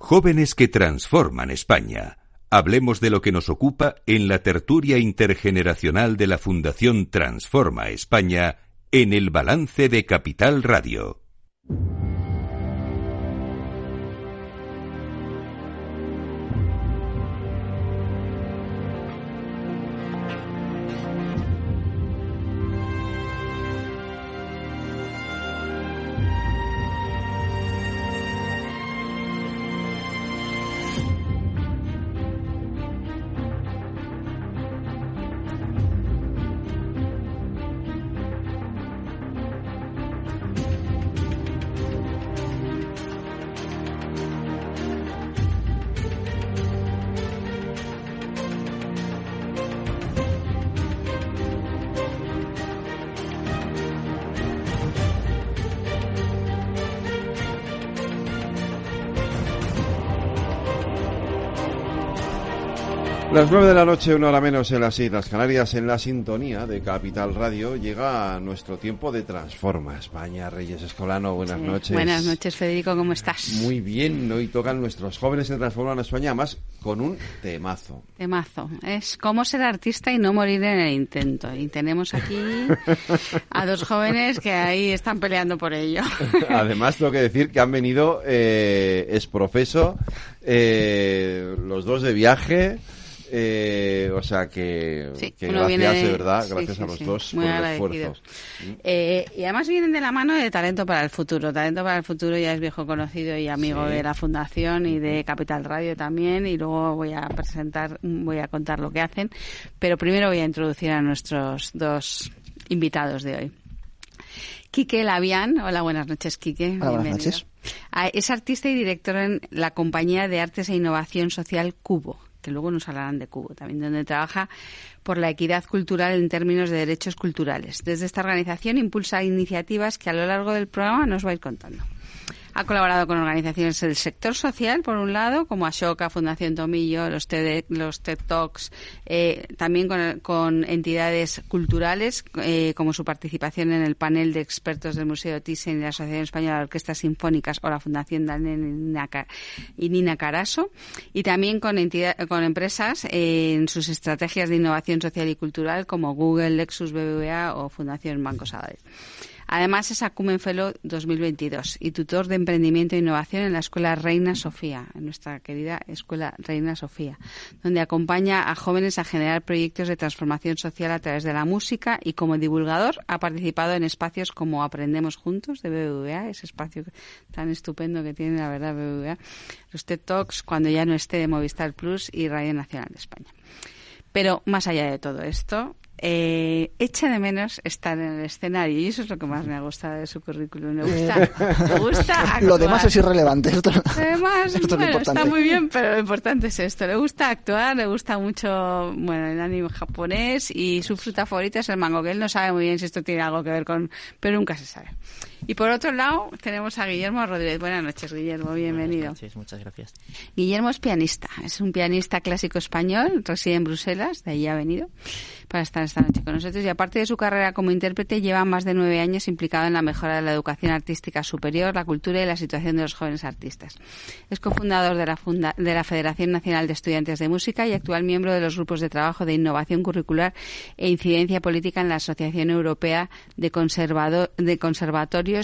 Jóvenes que transforman España. Hablemos de lo que nos ocupa en la tertulia intergeneracional de la Fundación Transforma España en el balance de Capital Radio. Las 9 de la noche, 1 hora menos en las Islas Canarias, en la sintonía de Capital Radio, llega nuestro tiempo de Transforma España. Reyes Escolano, buenas noches. Buenas noches, Federico, ¿cómo estás? Muy bien, hoy tocan nuestros jóvenes que transforman España, además con un temazo. Temazo, es cómo ser artista y no morir en el intento. Y tenemos aquí a dos jóvenes que ahí están peleando por ello. Además, tengo que decir que han venido exprofeso, los dos de viaje. O sea que, sí, que gracias de verdad, sí, gracias sí, a los sí, dos muy por el esfuerzo. Y además vienen de la mano de Talento para el Futuro. Talento para el Futuro ya es viejo conocido y amigo de la Fundación y de Capital Radio también, y luego voy a contar lo que hacen, pero primero voy a introducir a nuestros dos invitados de hoy. Quique Labián. Hola, buenas noches, Quique. Hola, buenas noches. Es artista y director en la Compañía de Artes e Innovación Social Cubo, que luego nos hablarán de Cubo también, donde trabaja por la equidad cultural en términos de derechos culturales. Desde esta organización impulsa iniciativas que a lo largo del programa nos va a ir contando. Ha colaborado con organizaciones del sector social, por un lado, como Ashoka, Fundación Tomillo, los TED Talks, también con entidades culturales, como su participación en el panel de expertos del Museo Thyssen y la Asociación Española de Orquestas Sinfónicas o la Fundación Daniel y Nina Carasso, y también con empresas en sus estrategias de innovación social y cultural, como Google, Lexus, BBVA o Fundación Banco Sabadell. Además es Acumen Fellow 2022 y tutor de emprendimiento e innovación en la Escuela Reina Sofía, en nuestra querida Escuela Reina Sofía, donde acompaña a jóvenes a generar proyectos de transformación social a través de la música, y como divulgador ha participado en espacios como Aprendemos Juntos de BBVA, ese espacio tan estupendo que tiene, la verdad, BBVA, los TED Talks cuando ya no esté de Movistar Plus y Radio Nacional de España. Pero más allá de todo esto, echa de menos estar en el escenario, y eso es lo que más me ha gustado de su currículum. Me gusta actuar. Lo demás es irrelevante. Esto está muy bien, pero lo importante es esto. Le gusta actuar, le gusta mucho el anime japonés, y su fruta favorita es el mango, que él no sabe muy bien si esto tiene algo que ver con... pero nunca se sabe. Y por otro lado tenemos a Guillermo Rodríguez. Buenas noches, Guillermo, bienvenido. Buenas noches, muchas gracias. Guillermo es pianista, es un pianista clásico español, reside en Bruselas, de ahí ha venido para estar esta noche con nosotros, y aparte de su carrera como intérprete lleva más de 9 años implicado en la mejora de la educación artística superior, la cultura y la situación de los jóvenes artistas. Es cofundador de la Federación Nacional de Estudiantes de Música y actual miembro de los grupos de trabajo de innovación curricular e incidencia política en la Asociación Europea de Conservatorios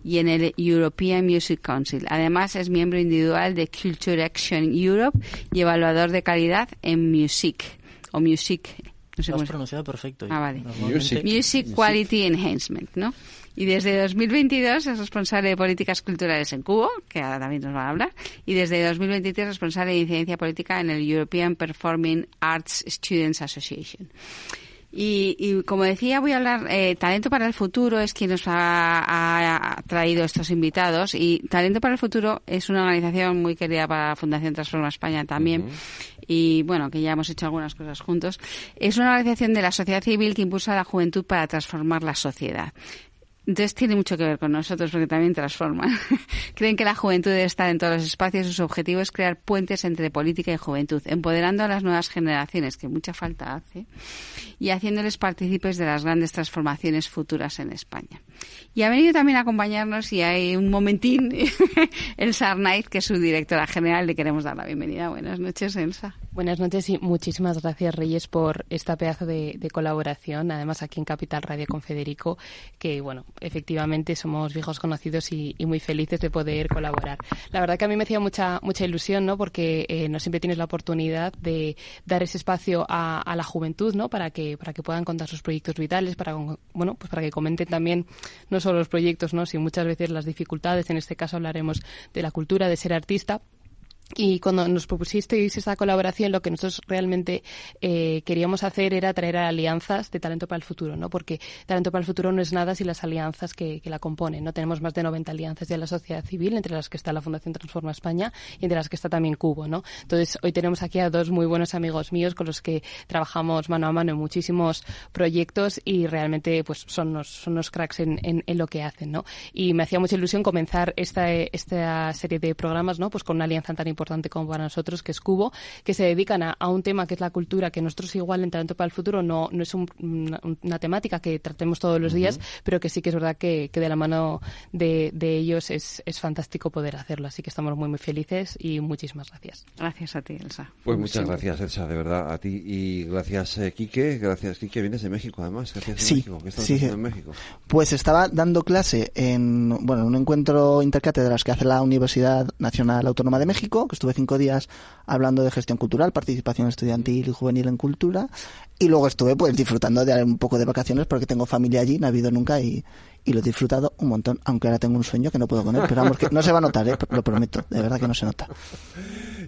y en el European Music Council. Además, es miembro individual de Culture Action Europe y evaluador de calidad en Music. No sé lo cómo has pronunciado perfecto. Vale. Music Quality Enhancement, ¿no? Y desde 2022 es responsable de políticas culturales en Cubo, que ahora también nos van a hablar, y desde 2023 responsable de incidencia política en el European Performing Arts Students Association. Y como decía, voy a hablar, Talento para el Futuro es quien nos ha traído estos invitados, y Talento para el Futuro es una organización muy querida para la Fundación Transforma España también, y bueno, que ya hemos hecho algunas cosas juntos. Es una organización de la sociedad civil que impulsa a la juventud para transformar la sociedad. Entonces tiene mucho que ver con nosotros porque también transforman. Creen que la juventud debe estar en todos los espacios y su objetivo es crear puentes entre política y juventud, empoderando a las nuevas generaciones, que mucha falta hace, y haciéndoles partícipes de las grandes transformaciones futuras en España. Y ha venido también a acompañarnos, y hay un momentín, Elsa Arnaiz, que es su directora general. Le queremos dar la bienvenida. Buenas noches, Elsa. Buenas noches y muchísimas gracias, Reyes, por esta pedazo de colaboración, además aquí en Capital Radio con Federico, que bueno, efectivamente somos viejos conocidos y muy felices de poder colaborar. La verdad que a mí me hacía mucha ilusión, ¿no? Porque no siempre tienes la oportunidad de dar ese espacio a la juventud, ¿no? Para que puedan contar sus proyectos vitales, para que comenten también no solo los proyectos, ¿no? Sino muchas veces las dificultades. En este caso hablaremos de la cultura, de ser artista. Y cuando nos propusisteis esta colaboración, lo que nosotros realmente queríamos hacer era traer alianzas de Talento para el Futuro, ¿no? Porque Talento para el Futuro no es nada sin las alianzas que la componen, ¿no? Tenemos más de 90 alianzas de la sociedad civil, entre las que está la Fundación Transforma España y entre las que está también Cubo, ¿no? Entonces, hoy tenemos aquí a dos muy buenos amigos míos con los que trabajamos mano a mano en muchísimos proyectos y realmente pues son unos cracks en lo que hacen, ¿no? Y me hacía mucha ilusión comenzar esta serie de programas, ¿no? Pues con una alianza tan importante como para nosotros, que es Cubo, que se dedican a un tema que es la cultura, que nosotros igual en Talento para el Futuro no es una temática que tratemos todos los días, pero que sí que es verdad que de la mano de ellos es fantástico poder hacerlo. Así que estamos muy felices y muchísimas gracias. Gracias a ti, Elsa. Pues muchas gracias, Elsa, de verdad, a ti. Y gracias, Quique. Gracias, Quique. Vienes de México, además. México. ¿Qué estás haciendo en México? Pues estaba dando clase en un encuentro intercátedras que hace la Universidad Nacional Autónoma de México, que estuve 5 días hablando de gestión cultural, participación estudiantil y juvenil en cultura, y luego estuve pues disfrutando de un poco de vacaciones porque tengo familia allí, no ha habido nunca y lo he disfrutado un montón, aunque ahora tengo un sueño que no puedo con él, pero vamos, que no se va a notar, lo prometo, de verdad que no se nota.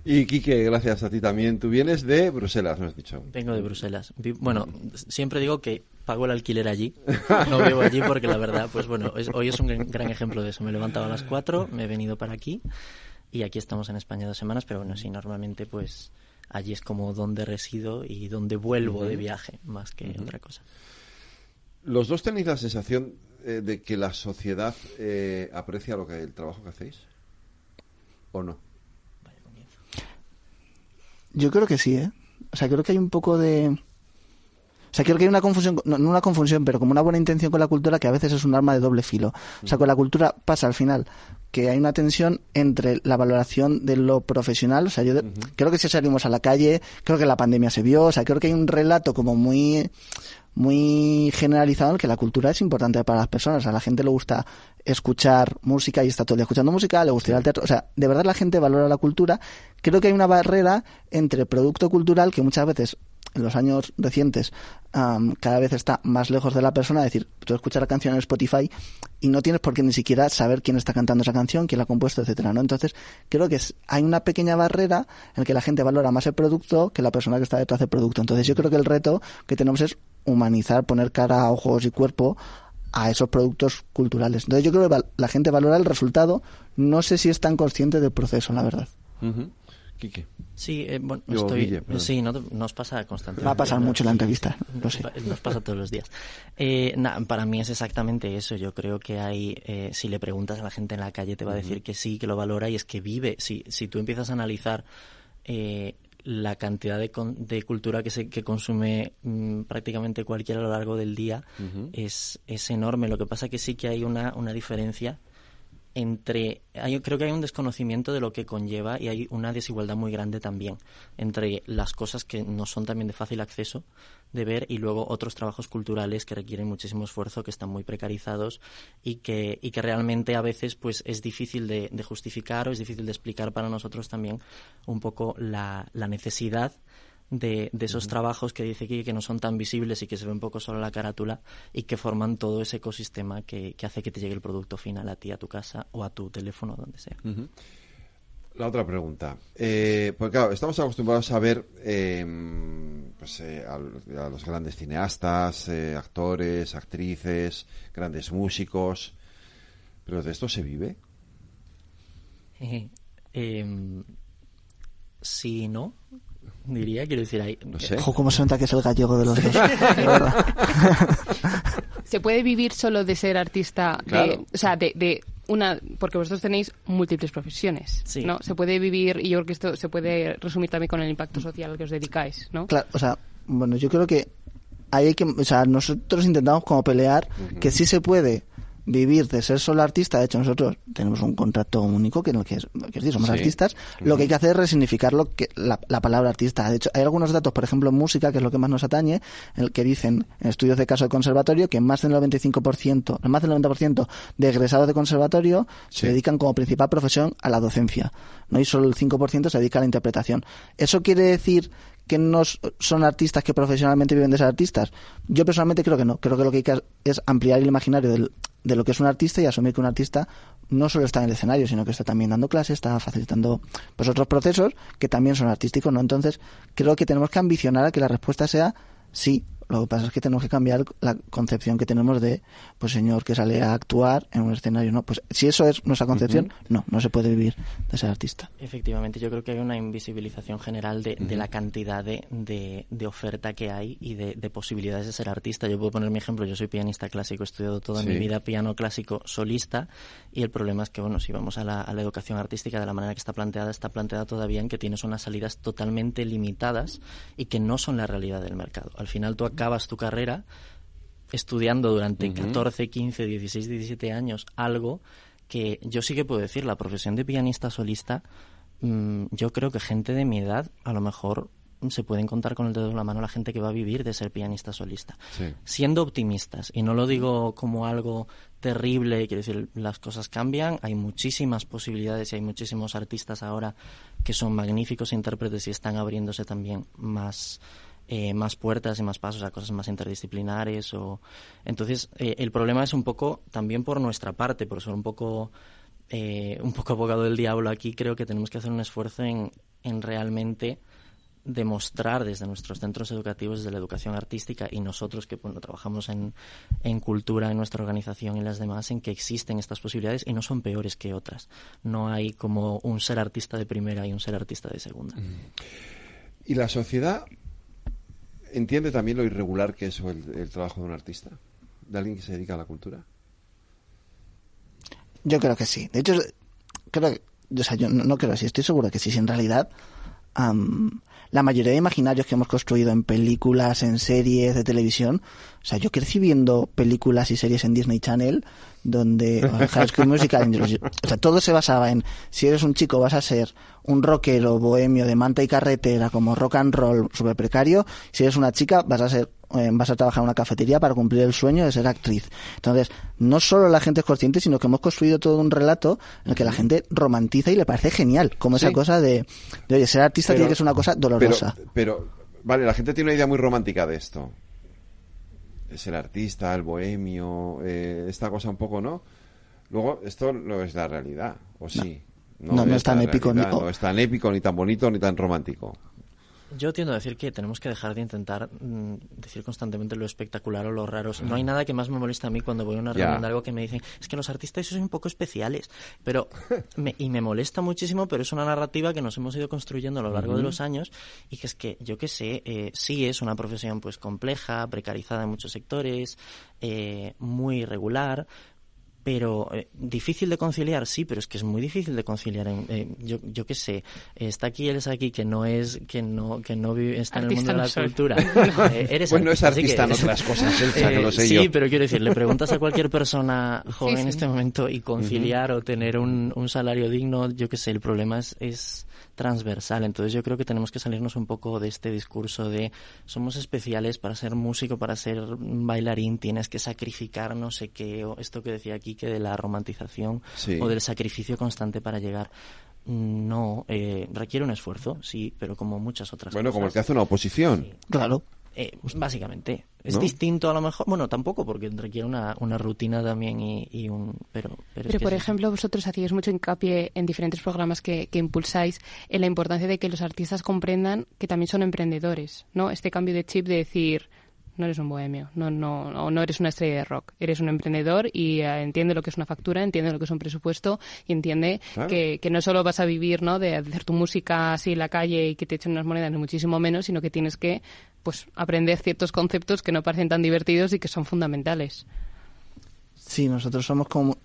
Y Quique, gracias a ti también. Tú vienes de Bruselas, me has dicho. Vengo de Bruselas. Bueno, siempre digo que pago el alquiler allí, no vivo allí porque la verdad, pues bueno, hoy es un gran ejemplo de eso. Me levantaba a las 4, me he venido para aquí y aquí estamos en España 2 semanas, pero bueno, sí, normalmente pues allí es como donde resido y donde vuelvo de viaje, más que otra cosa. ¿Los dos tenéis la sensación de que la sociedad aprecia el trabajo que hacéis? ¿O no? Vaya comienzo. Yo creo que sí, ¿eh? O sea, creo que hay un poco de... O sea, creo que hay una confusión, no una confusión, pero como una buena intención con la cultura que a veces es un arma de doble filo. O sea, con la cultura pasa al final que hay una tensión entre la valoración de lo profesional. O sea, yo creo que si salimos a la calle, creo que la pandemia se vio. O sea, creo que hay un relato como muy generalizado en el que la cultura es importante para las personas. A la gente le gusta escuchar música y está todo el día escuchando música, le gusta ir al teatro. O sea, de verdad la gente valora la cultura. Creo que hay una barrera entre producto cultural que muchas veces en los años recientes cada vez está más lejos de la persona. Es decir, tú escuchas la canción en Spotify y no tienes por qué ni siquiera saber quién está cantando esa canción, quién la ha compuesto, etcétera, ¿no? Entonces, creo que hay una pequeña barrera en la que la gente valora más el producto que la persona que está detrás del producto. Entonces, yo creo que el reto que tenemos es humanizar, poner cara, ojos y cuerpo a esos productos culturales. Entonces, yo creo que la gente valora el resultado. No sé si es tan consciente del proceso, la verdad. Quique. Sí, bueno, Guille, sí, nos pasa constantemente. Va a pasar mucho la entrevista, lo sé. Nos pasa todos los días. Para mí es exactamente eso. Yo creo que hay, si le preguntas a la gente en la calle te va a decir que sí, que lo valora y es que vive. Si tú empiezas a analizar la cantidad de cultura que consume prácticamente cualquiera a lo largo del día, es enorme. Lo que pasa que sí que hay una diferencia creo que hay un desconocimiento de lo que conlleva y hay una desigualdad muy grande también entre las cosas que no son también de fácil acceso de ver y luego otros trabajos culturales que requieren muchísimo esfuerzo, que están muy precarizados y que realmente a veces pues es difícil de justificar o es difícil de explicar para nosotros también un poco la necesidad de esos trabajos que dice Kiki que no son tan visibles y que se ve un poco solo la carátula y que forman todo ese ecosistema que hace que te llegue el producto final a ti, a tu casa o a tu teléfono, donde sea. La otra pregunta. Pues claro, estamos acostumbrados a ver a los grandes cineastas, actores, actrices, grandes músicos. ¿Pero de esto se vive? Sí, ¿no? Diría, quiero decir ahí. No sé. Ojo, cómo se nota que es el gallego de los dos. De verdad. ¿Se puede vivir solo de ser artista? Claro. Porque vosotros tenéis múltiples profesiones, Sí. ¿no? Se puede vivir, y yo creo que esto se puede resumir también con el impacto social al que os dedicáis, ¿no? Claro, bueno, yo creo que ahí nosotros intentamos como pelear que sí se puede vivir de ser solo artista. De hecho, nosotros tenemos un contrato único que es decir, somos artistas. Lo que hay que hacer es resignificar la palabra artista. De hecho, hay algunos datos, por ejemplo, en música, que es lo que más nos atañe, en el que dicen, en estudios de caso de conservatorio, que más del 90% de egresados de conservatorio se dedican como principal profesión a la docencia, ¿no? Y solo el 5% se dedica a la interpretación. ¿Eso quiere decir que no son artistas que profesionalmente viven de ser artistas? Yo personalmente creo que no. Creo que lo que hay que es ampliar el imaginario de lo que es un artista y asumir que un artista no solo está en el escenario, sino que está también dando clases, está facilitando pues otros procesos que también son artísticos, ¿no? Entonces, creo que tenemos que ambicionar a que la respuesta sea sí. Lo que pasa es que tenemos que cambiar la concepción que tenemos de, pues señor que sale a actuar en un escenario, ¿no? Pues si eso es nuestra concepción, no se puede vivir de ser artista. Efectivamente, yo creo que hay una invisibilización general de la cantidad de oferta que hay y de posibilidades de ser artista. Yo puedo poner mi ejemplo, yo soy pianista clásico, he estudiado toda mi vida piano clásico solista, y el problema es que, bueno, si vamos a la educación artística de la manera que está planteada todavía en que tienes unas salidas totalmente limitadas y que no son la realidad del mercado. Al final tú acabas tu carrera estudiando durante 14, 15, 16, 17 años algo que yo sí que puedo decir, la profesión de pianista solista, yo creo que gente de mi edad, a lo mejor se pueden contar con el dedo de la mano la gente que va a vivir de ser pianista solista. Sí. Siendo optimistas, y no lo digo como algo terrible, quiero decir, las cosas cambian, hay muchísimas posibilidades y hay muchísimos artistas ahora que son magníficos intérpretes y están abriéndose también más puertas y más pasos a cosas más interdisciplinares. Entonces, el problema es un poco también por nuestra parte, por ser un poco abogado del diablo aquí. Creo que tenemos que hacer un esfuerzo en realmente demostrar desde nuestros centros educativos, desde la educación artística, y nosotros que trabajamos en cultura, en nuestra organización y las demás, en que existen estas posibilidades y no son peores que otras. No hay como un ser artista de primera y un ser artista de segunda. ¿Y la sociedad entiende también lo irregular que es el trabajo de un artista? ¿De alguien que se dedica a la cultura? Yo creo que sí. De hecho, yo no creo así, estoy seguro que sí. Si en realidad la mayoría de imaginarios que hemos construido en películas, en series de televisión, yo crecí viendo películas y series en Disney Channel donde High School Musical, todo se basaba en si eres un chico vas a ser un rockero bohemio de manta y carretera como rock and roll super precario, si eres una chica vas a trabajar en una cafetería para cumplir el sueño de ser actriz. Entonces, no solo la gente es consciente, sino que hemos construido todo un relato en el que la gente romantiza y le parece genial, como esa cosa de oye, ser artista tiene que ser una cosa dolorosa. Pero vale, la gente tiene una idea muy romántica de esto. Es el artista, el bohemio, esta cosa un poco, ¿no? Luego, esto no es la realidad, ¿o sí? No es tan épico. No es tan épico, ni tan bonito, ni tan romántico. Yo tiendo a decir que tenemos que dejar de intentar decir constantemente lo espectacular o lo raro. No hay nada que más me molesta a mí cuando voy a una reunión de algo que me dicen es que los artistas son un poco especiales, pero me molesta muchísimo, pero es una narrativa que nos hemos ido construyendo a lo largo de los años, y que es que, yo qué sé, sí es una profesión pues compleja, precarizada en muchos sectores, muy irregular, pero difícil de conciliar, sí, pero es que es muy difícil de conciliar. Yo qué sé, está aquí que no vive, está en el mundo de la cultura. Eres bueno, artista, es artista en otras cosas, Elsa, que lo sé yo. Sí, pero quiero decir, le preguntas a cualquier persona joven en este momento y conciliar o tener un salario digno, yo qué sé, el problema es transversal. Entonces yo creo que tenemos que salirnos un poco de este discurso de somos especiales para ser músico, para ser bailarín, tienes que sacrificar no sé qué, o esto que decía aquí, que de la romantización o del sacrificio constante para llegar. No, requiere un esfuerzo, sí, pero como muchas otras cosas. Bueno, como el que hace una oposición. Sí. Claro. Básicamente. Es ¿No? distinto a lo mejor, bueno, tampoco, porque requiere una rutina también pero es que por sí. ejemplo, vosotros hacéis mucho hincapié en diferentes programas que impulsáis en la importancia de que los artistas comprendan que también son emprendedores, ¿no? Este cambio de chip de decir, no eres un bohemio, no eres una estrella de rock, eres un emprendedor y entiende lo que es una factura, entiende lo que es un presupuesto y entiende que no solo vas a vivir, ¿no?, de hacer tu música así en la calle y que te echen unas monedas, ni muchísimo menos, sino que tienes que pues aprender ciertos conceptos que no parecen tan divertidos y que son fundamentales. Sí, nosotros somos como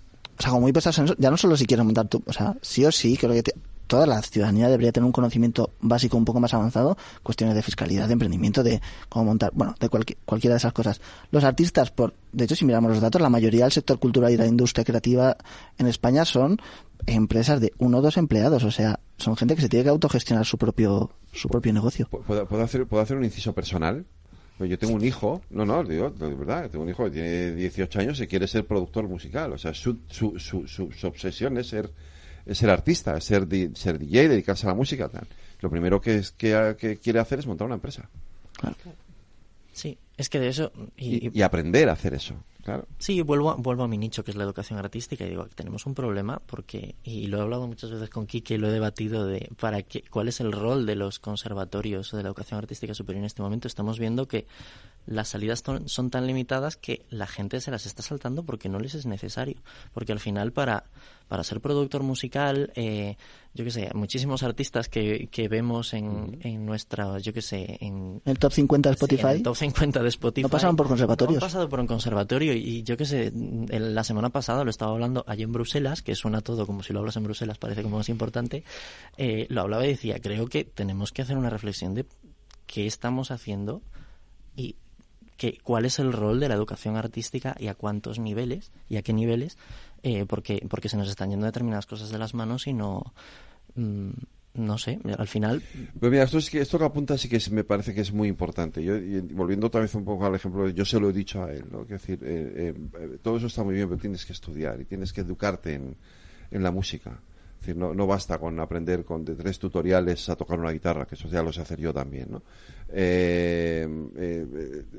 muy pesados en eso. Ya no solo si quieres montar tú, o sea, sí o sí, creo que toda la ciudadanía debería tener un conocimiento básico un poco más avanzado, cuestiones de fiscalidad, de emprendimiento, de cómo montar, bueno, de cualquiera de esas cosas. Los artistas, de hecho, si miramos los datos, la mayoría del sector cultural y de la industria creativa en España son empresas de 1 o 2 empleados, o sea, son gente que se tiene que autogestionar su propio negocio. ¿Puedo hacer un inciso personal? Yo tengo un hijo, digo, de verdad, tengo un hijo que tiene 18 años y quiere ser productor musical, o sea, su obsesión es ser artista, es ser DJ, dedicarse a la música, tal. Lo primero que quiere hacer es montar una empresa. Claro. Sí, es que de eso... Y aprender a hacer eso, claro. Sí, vuelvo a mi nicho, que es la educación artística, y digo, tenemos un problema porque, y lo he hablado muchas veces con Quique y lo he debatido cuál es el rol de los conservatorios de la educación artística superior en este momento. Estamos viendo que las salidas son tan limitadas que la gente se las está saltando porque no les es necesario. Porque al final para ser productor musical, yo qué sé, muchísimos artistas que vemos en nuestra, yo qué sé, en el top 50 de Spotify. Sí, en el top 50 de Spotify. No pasaron por conservatorios. No han pasado por un conservatorio y yo qué sé, la semana pasada lo estaba hablando allí en Bruselas, que suena todo como si lo hablas en Bruselas, parece como más importante. Lo hablaba y decía, creo que tenemos que hacer una reflexión de qué estamos haciendo y cuál es el rol de la educación artística y a cuántos niveles y a qué niveles, porque se nos están yendo determinadas cosas de las manos y no sé, al final... Pues mira, esto que apunta sí que me parece que es muy importante. Yo, y volviendo otra vez un poco al ejemplo, yo se lo he dicho a él, ¿no? Es decir, todo eso está muy bien, pero tienes que estudiar y tienes que educarte en la música. Es decir, no basta con aprender de 3 tutoriales a tocar una guitarra, que eso ya lo sé hacer yo también, ¿no?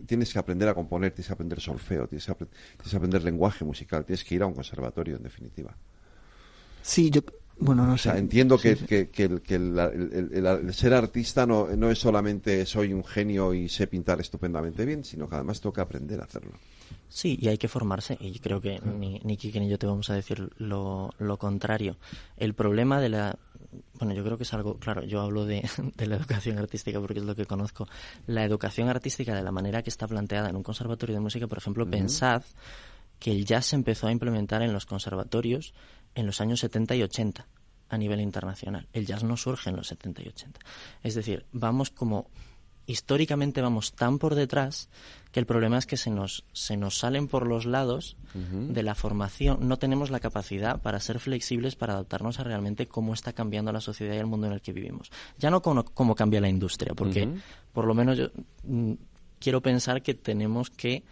Tienes que aprender a componer, tienes que aprender solfeo, tienes que aprender lenguaje musical, tienes que ir a un conservatorio, en definitiva. Sí, bueno, no sé. O sea, entiendo sí. que el ser artista no es solamente soy un genio y sé pintar estupendamente bien, sino que además tengo que aprender a hacerlo. Sí, y hay que formarse, y creo que ni Quique ni yo te vamos a decir lo contrario. El problema bueno, yo creo que es algo, claro, yo hablo de la educación artística porque es lo que conozco. La educación artística, de la manera que está planteada en un conservatorio de música, por ejemplo, pensad que el jazz se empezó a implementar en los conservatorios en los años 70 y 80 a nivel internacional. El jazz no surge en los 70 y 80. Es decir, históricamente vamos tan por detrás que el problema es que se nos salen por los lados de la formación. No tenemos la capacidad para ser flexibles, para adaptarnos a realmente cómo está cambiando la sociedad y el mundo en el que vivimos. Ya no cómo cambia la industria, porque por lo menos yo quiero pensar que tenemos que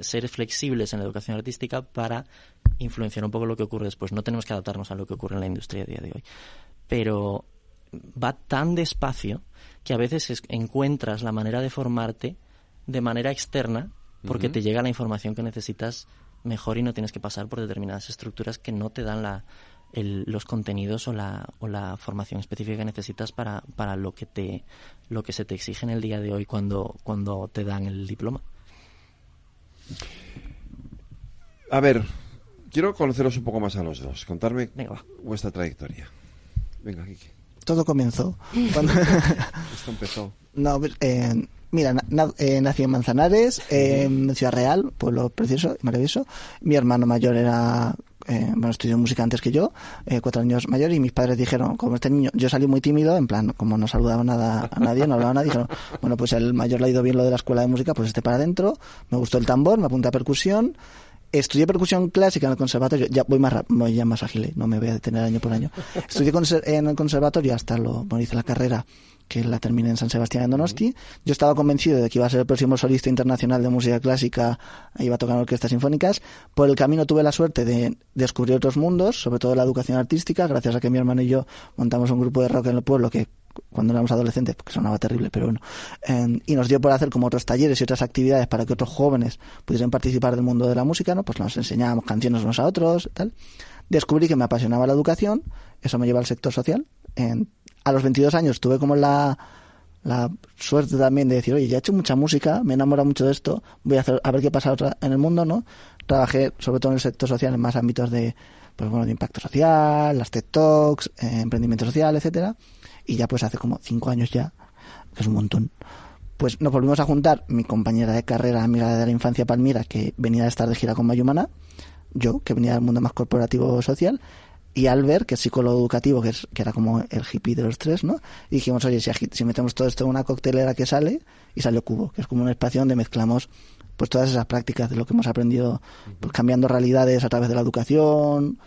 ser flexibles en la educación artística para influenciar un poco lo que ocurre después. No tenemos que adaptarnos a lo que ocurre en la industria a día de hoy. Pero va tan despacio que a veces encuentras la manera de formarte de manera externa porque te llega la información que necesitas mejor y no tienes que pasar por determinadas estructuras que no te dan los contenidos o la formación específica que necesitas para lo que se te exige en el día de hoy cuando te dan el diploma. A ver, quiero conoceros un poco más a los dos. Contarme vuestra trayectoria. Venga, Kiki. Todo comenzó cuando... Esto empezó. No, mira, nací en Manzanares, en Ciudad Real, pueblo precioso y maravilloso. Mi hermano mayor estudió música antes que yo, 4 años mayor, y mis padres dijeron, como este niño, yo salí muy tímido, en plan, como no saludaba a nadie, no hablaba nada, dijeron, bueno, pues el mayor le ha ido bien lo de la escuela de música, pues para adentro. Me gustó el tambor, me apunté a percusión. Estudié percusión clásica en el conservatorio, ya voy ya más ágil, no me voy a detener año por año. Estudié en el conservatorio hasta hice la carrera, que la terminé en San Sebastián en Donosti. Yo estaba convencido de que iba a ser el próximo solista internacional de música clásica, iba a tocar en orquestas sinfónicas. Por el camino tuve la suerte de descubrir otros mundos, sobre todo la educación artística, gracias a que mi hermano y yo montamos un grupo de rock en el pueblo que cuando éramos adolescentes, porque sonaba terrible, pero bueno, y nos dio por hacer como otros talleres y otras actividades para que otros jóvenes pudiesen participar del mundo de la música, ¿no? Pues nos enseñábamos canciones unos a otros, tal. Descubrí que me apasionaba la educación, eso me lleva al sector social. A los 22 años tuve como la suerte también de decir, oye, ya he hecho mucha música, me he enamorado mucho de esto, voy a ver qué pasa en el mundo, ¿no? Trabajé sobre todo en el sector social, en más ámbitos de impacto social, las TED Talks, emprendimiento social, etcétera. Y ya pues hace como 5 años ya, que es un montón, Pues nos volvimos a juntar, mi compañera de carrera, amiga de la infancia Palmira, que venía de estar de gira con Mayumana, yo, que venía del mundo más corporativo social, y Albert, que es psicólogo educativo, que era como el hippie de los tres, ¿no? Y dijimos, oye, si metemos todo esto en una coctelera, que sale, y salió Cubo, que es como un espacio donde mezclamos pues todas esas prácticas de lo que hemos aprendido, pues cambiando realidades a través de la educación,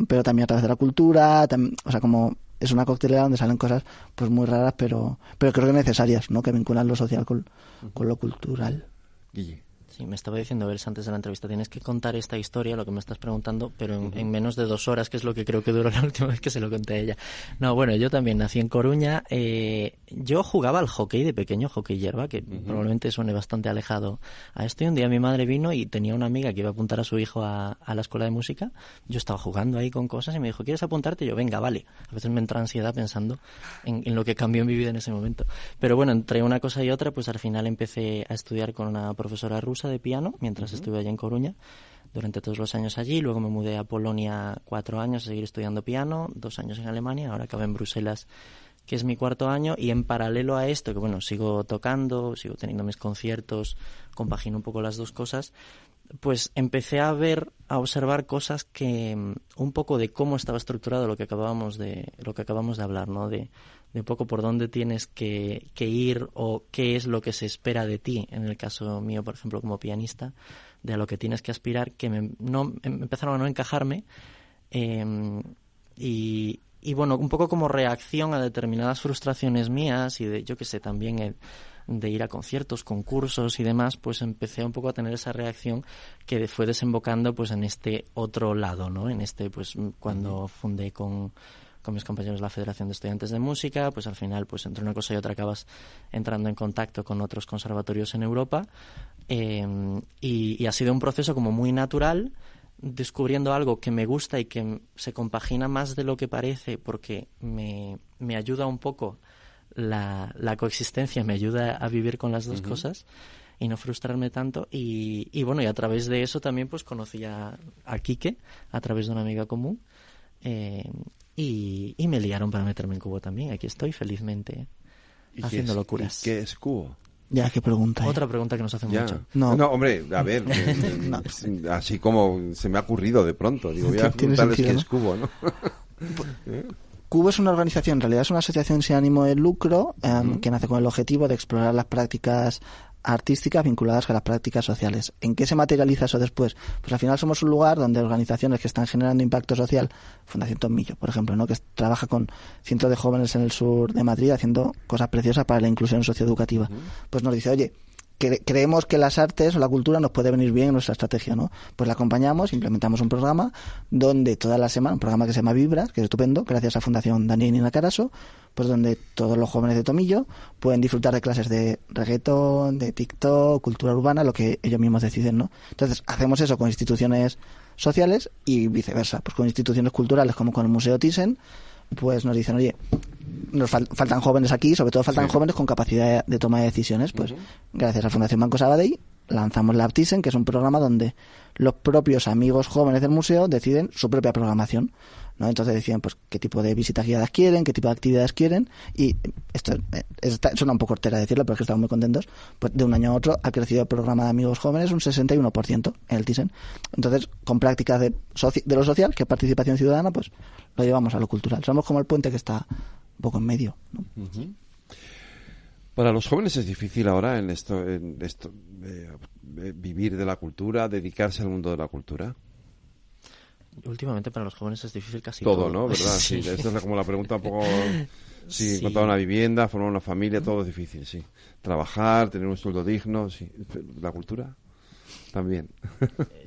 pero también a través de la cultura, o sea, como es una coctelera donde salen cosas pues muy raras, pero creo que necesarias, ¿no? Que vinculan lo social con lo cultural. Guille. Sí, me estaba diciendo Bels antes de la entrevista, tienes que contar esta historia, lo que me estás preguntando, pero en menos de 2 horas, que es lo que creo que duró la última vez que se lo conté a ella. No, bueno, yo también nací en Coruña. Yo jugaba al hockey de pequeño, hockey hierba, que probablemente suene bastante alejado a esto. Y un día mi madre vino y tenía una amiga que iba a apuntar a su hijo a la escuela de música. Yo estaba jugando ahí con cosas y me dijo, ¿quieres apuntarte? Y yo, venga, vale. A veces me entra ansiedad pensando en lo que cambió mi vida en ese momento. Pero bueno, entre una cosa y otra, pues al final empecé a estudiar con una profesora rusa de piano mientras estuve allí en Coruña durante todos los años allí. Luego me mudé a Polonia 4 años a seguir estudiando piano, 2 años en Alemania, ahora acabo en Bruselas, que es mi 4.º año, y en paralelo a esto, que bueno, sigo tocando, sigo teniendo mis conciertos, compagino un poco las dos cosas, pues empecé a observar cosas que un poco de cómo estaba estructurado lo que acabamos de hablar, ¿no? De un poco por dónde tienes que ir o qué es lo que se espera de ti, en el caso mío, por ejemplo, como pianista, de a lo que tienes que aspirar, que empezaron a no encajarme, y bueno, un poco como reacción a determinadas frustraciones mías y de, yo qué sé, también de ir a conciertos, concursos y demás, pues empecé un poco a tener esa reacción que fue desembocando pues en este otro lado, ¿no? En este, pues cuando fundé con mis compañeros la Federación de Estudiantes de Música, pues al final, pues entre una cosa y otra acabas entrando en contacto con otros conservatorios en Europa, y ha sido un proceso como muy natural, descubriendo algo que me gusta y que se compagina más de lo que parece, porque me ayuda un poco la coexistencia, me ayuda a vivir con las dos cosas y no frustrarme tanto, y bueno, y a través de eso también pues conocí a Quique a través de una amiga común, y me liaron para meterme en Cubo también. Aquí estoy felizmente haciendo locuras. ¿Y qué es Cubo? Ya, qué pregunta. Otra pregunta que nos hacen mucho. No, hombre, a ver, así como se me ha ocurrido de pronto. Digo, voy a preguntarles qué es Cubo, ¿no? Cubo es una organización, en realidad es una asociación sin ánimo de lucro, que nace con el objetivo de explorar las prácticas artísticas vinculadas a las prácticas sociales. ¿En qué se materializa eso después? Pues al final somos un lugar donde organizaciones que están generando impacto social, Fundación Tomillo, por ejemplo, ¿no? Que trabaja con cientos de jóvenes en el sur de Madrid haciendo cosas preciosas para la inclusión socioeducativa, pues nos dice, oye, creemos que las artes o la cultura nos puede venir bien en nuestra estrategia, ¿no? Pues la acompañamos, implementamos un programa donde toda la semana, un programa que se llama Vibra, que es estupendo, gracias a Fundación Daniel y Nina Caraso, pues donde todos los jóvenes de Tomillo pueden disfrutar de clases de reggaetón, de TikTok, cultura urbana, lo que ellos mismos deciden, ¿no? Entonces, hacemos eso con instituciones sociales y viceversa, pues con instituciones culturales como con el Museo Thyssen, pues nos dicen, oye, nos faltan jóvenes aquí, sobre todo faltan jóvenes con capacidad de toma de decisiones, pues gracias a Fundación Banco Sabadell lanzamos la Thyssen, que es un programa donde los propios amigos jóvenes del museo deciden su propia programación, ¿no? Entonces deciden pues qué tipo de visitas guiadas quieren, qué tipo de actividades quieren, y esto suena un poco hortera decirlo, pero es que estamos muy contentos, pues de un año a otro ha crecido el programa de amigos jóvenes un 61% en el Thyssen. Entonces, con prácticas de lo social, que es participación ciudadana, pues lo llevamos a lo cultural. Somos como el puente que está un poco en medio, ¿no? Para los jóvenes es difícil ahora en esto vivir de la cultura, dedicarse al mundo de la cultura. Últimamente para los jóvenes es difícil casi todo, ¿no? ¿Verdad? Sí. Esta es como la pregunta un poco... Sí, encontrar una vivienda, formar una familia, todo es difícil, sí. Trabajar, tener un sueldo digno, sí. La cultura también.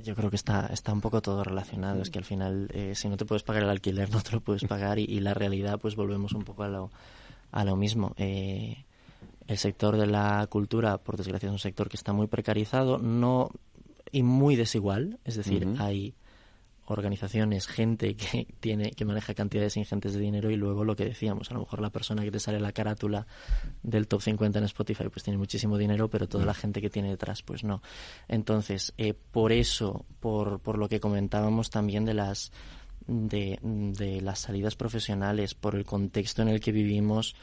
Yo creo que está un poco todo relacionado. Es que al final, si no te puedes pagar el alquiler, no te lo puedes pagar, y la realidad, pues volvemos un poco a lo mismo. El sector de la cultura, por desgracia, es un sector que está muy precarizado y muy desigual. Es decir, hay organizaciones, gente que maneja cantidades ingentes de dinero, y luego lo que decíamos, a lo mejor la persona que te sale la carátula del top 50 en Spotify pues tiene muchísimo dinero, pero toda la gente que tiene detrás pues no. Entonces, por eso, por lo que comentábamos también de las salidas profesionales, por el contexto en el que vivimos,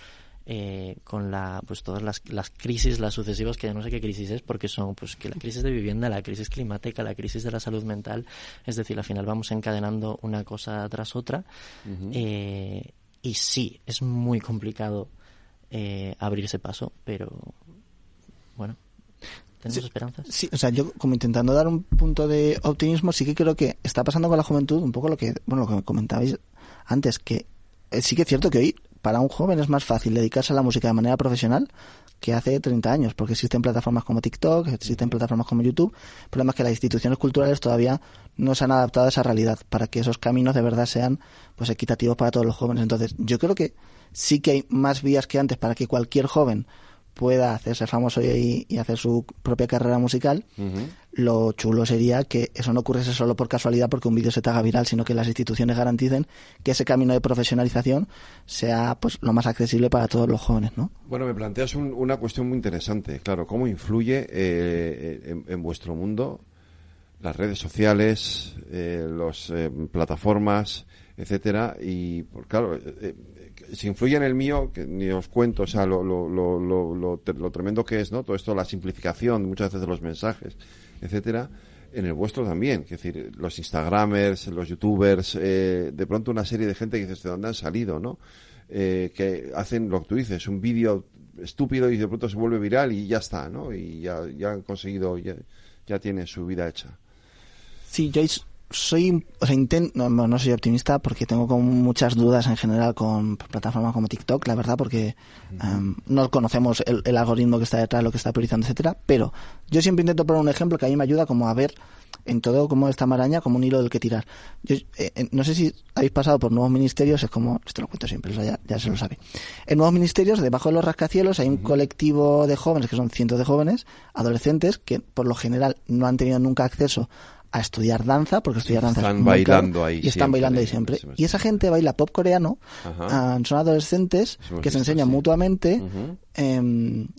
con pues todas las crisis, las sucesivas, que ya no sé qué crisis es, porque son pues que la crisis de vivienda, la crisis climática, la crisis de la salud mental, es decir, al final vamos encadenando una cosa tras otra. Y sí, es muy complicado abrir ese paso, pero bueno, tenemos esperanzas. Sí, o sea, yo como intentando dar un punto de optimismo, sí que creo que está pasando con la juventud un poco lo que comentabais antes, que sí que es cierto que hoy para un joven es más fácil dedicarse a la música de manera profesional que hace 30 años, porque existen plataformas como TikTok, existen plataformas como YouTube. El problema es que las instituciones culturales todavía no se han adaptado a esa realidad para que esos caminos de verdad sean pues equitativos para todos los jóvenes. Entonces, yo creo que sí que hay más vías que antes para que cualquier joven pueda hacerse famoso y hacer su propia carrera musical. Lo chulo sería que eso no ocurriese solo por casualidad porque un vídeo se te haga viral, sino que las instituciones garanticen que ese camino de profesionalización sea pues lo más accesible para todos los jóvenes, ¿no? Bueno, me planteas una cuestión muy interesante. Claro, ¿cómo influye en vuestro mundo las redes sociales, las plataformas, etcétera? Y, pues, claro, si influye en el mío, que ni os cuento, o sea, lo tremendo que es, ¿no? Todo esto, la simplificación muchas veces de los mensajes, etcétera, en el vuestro también. Es decir, los Instagramers, los YouTubers, de pronto una serie de gente que dices, ¿de dónde han salido, no? Que hacen lo que tú dices, un vídeo estúpido y de pronto se vuelve viral y ya está, ¿no? Y ya han conseguido, ya tiene su vida hecha. Sí, yo soy, o sea, no soy optimista porque tengo como muchas dudas en general con plataformas como TikTok, la verdad, porque no conocemos el algoritmo que está detrás, lo que está priorizando, etcétera. Pero yo siempre intento poner un ejemplo que a mí me ayuda como a ver en todo como esta maraña como un hilo del que tirar. Yo no sé si habéis pasado por nuevos ministerios, es como, esto lo cuento siempre, eso ya se lo sabe. En nuevos ministerios, debajo de los rascacielos, hay un colectivo de jóvenes, que son cientos de jóvenes, adolescentes, que por lo general no han tenido nunca acceso a estudiar danza, porque estudiar danza están es muy bailando caro, ahí y están bailando ahí siempre. Y esa gente baila pop coreano, son adolescentes que se enseñan mutuamente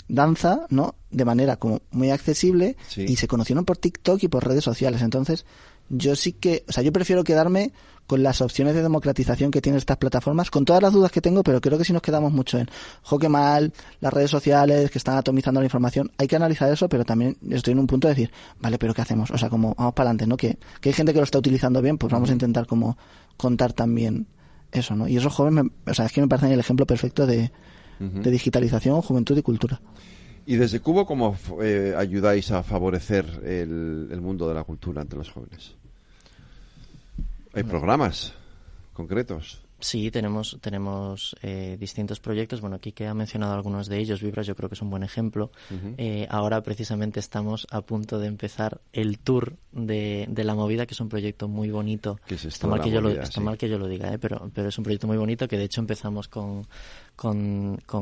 danza, ¿no? De manera como muy accesible, y se conocieron por TikTok y por redes sociales. Entonces, yo sí que, o sea, yo prefiero quedarme con las opciones de democratización que tienen estas plataformas, con todas las dudas que tengo, pero creo que si nos quedamos mucho en qué mal, las redes sociales que están atomizando la información, hay que analizar eso, pero también estoy en un punto de decir, vale, pero ¿qué hacemos? O sea, como vamos para adelante, ¿no? Que hay gente que lo está utilizando bien, pues vamos a intentar como contar también eso, ¿no? Y esos jóvenes, o sea, es que me parecen el ejemplo perfecto de digitalización, juventud y cultura. Y desde Cubo, ¿cómo ayudáis a favorecer el mundo de la cultura entre los jóvenes? ¿Hay programas concretos? Sí, tenemos distintos proyectos. Bueno, Quique ha mencionado algunos de ellos. Vibras yo creo que es un buen ejemplo. Ahora precisamente estamos a punto de empezar el tour de la movida, que es un proyecto muy bonito. Está mal que yo lo diga, pero es un proyecto muy bonito que de hecho empezamos con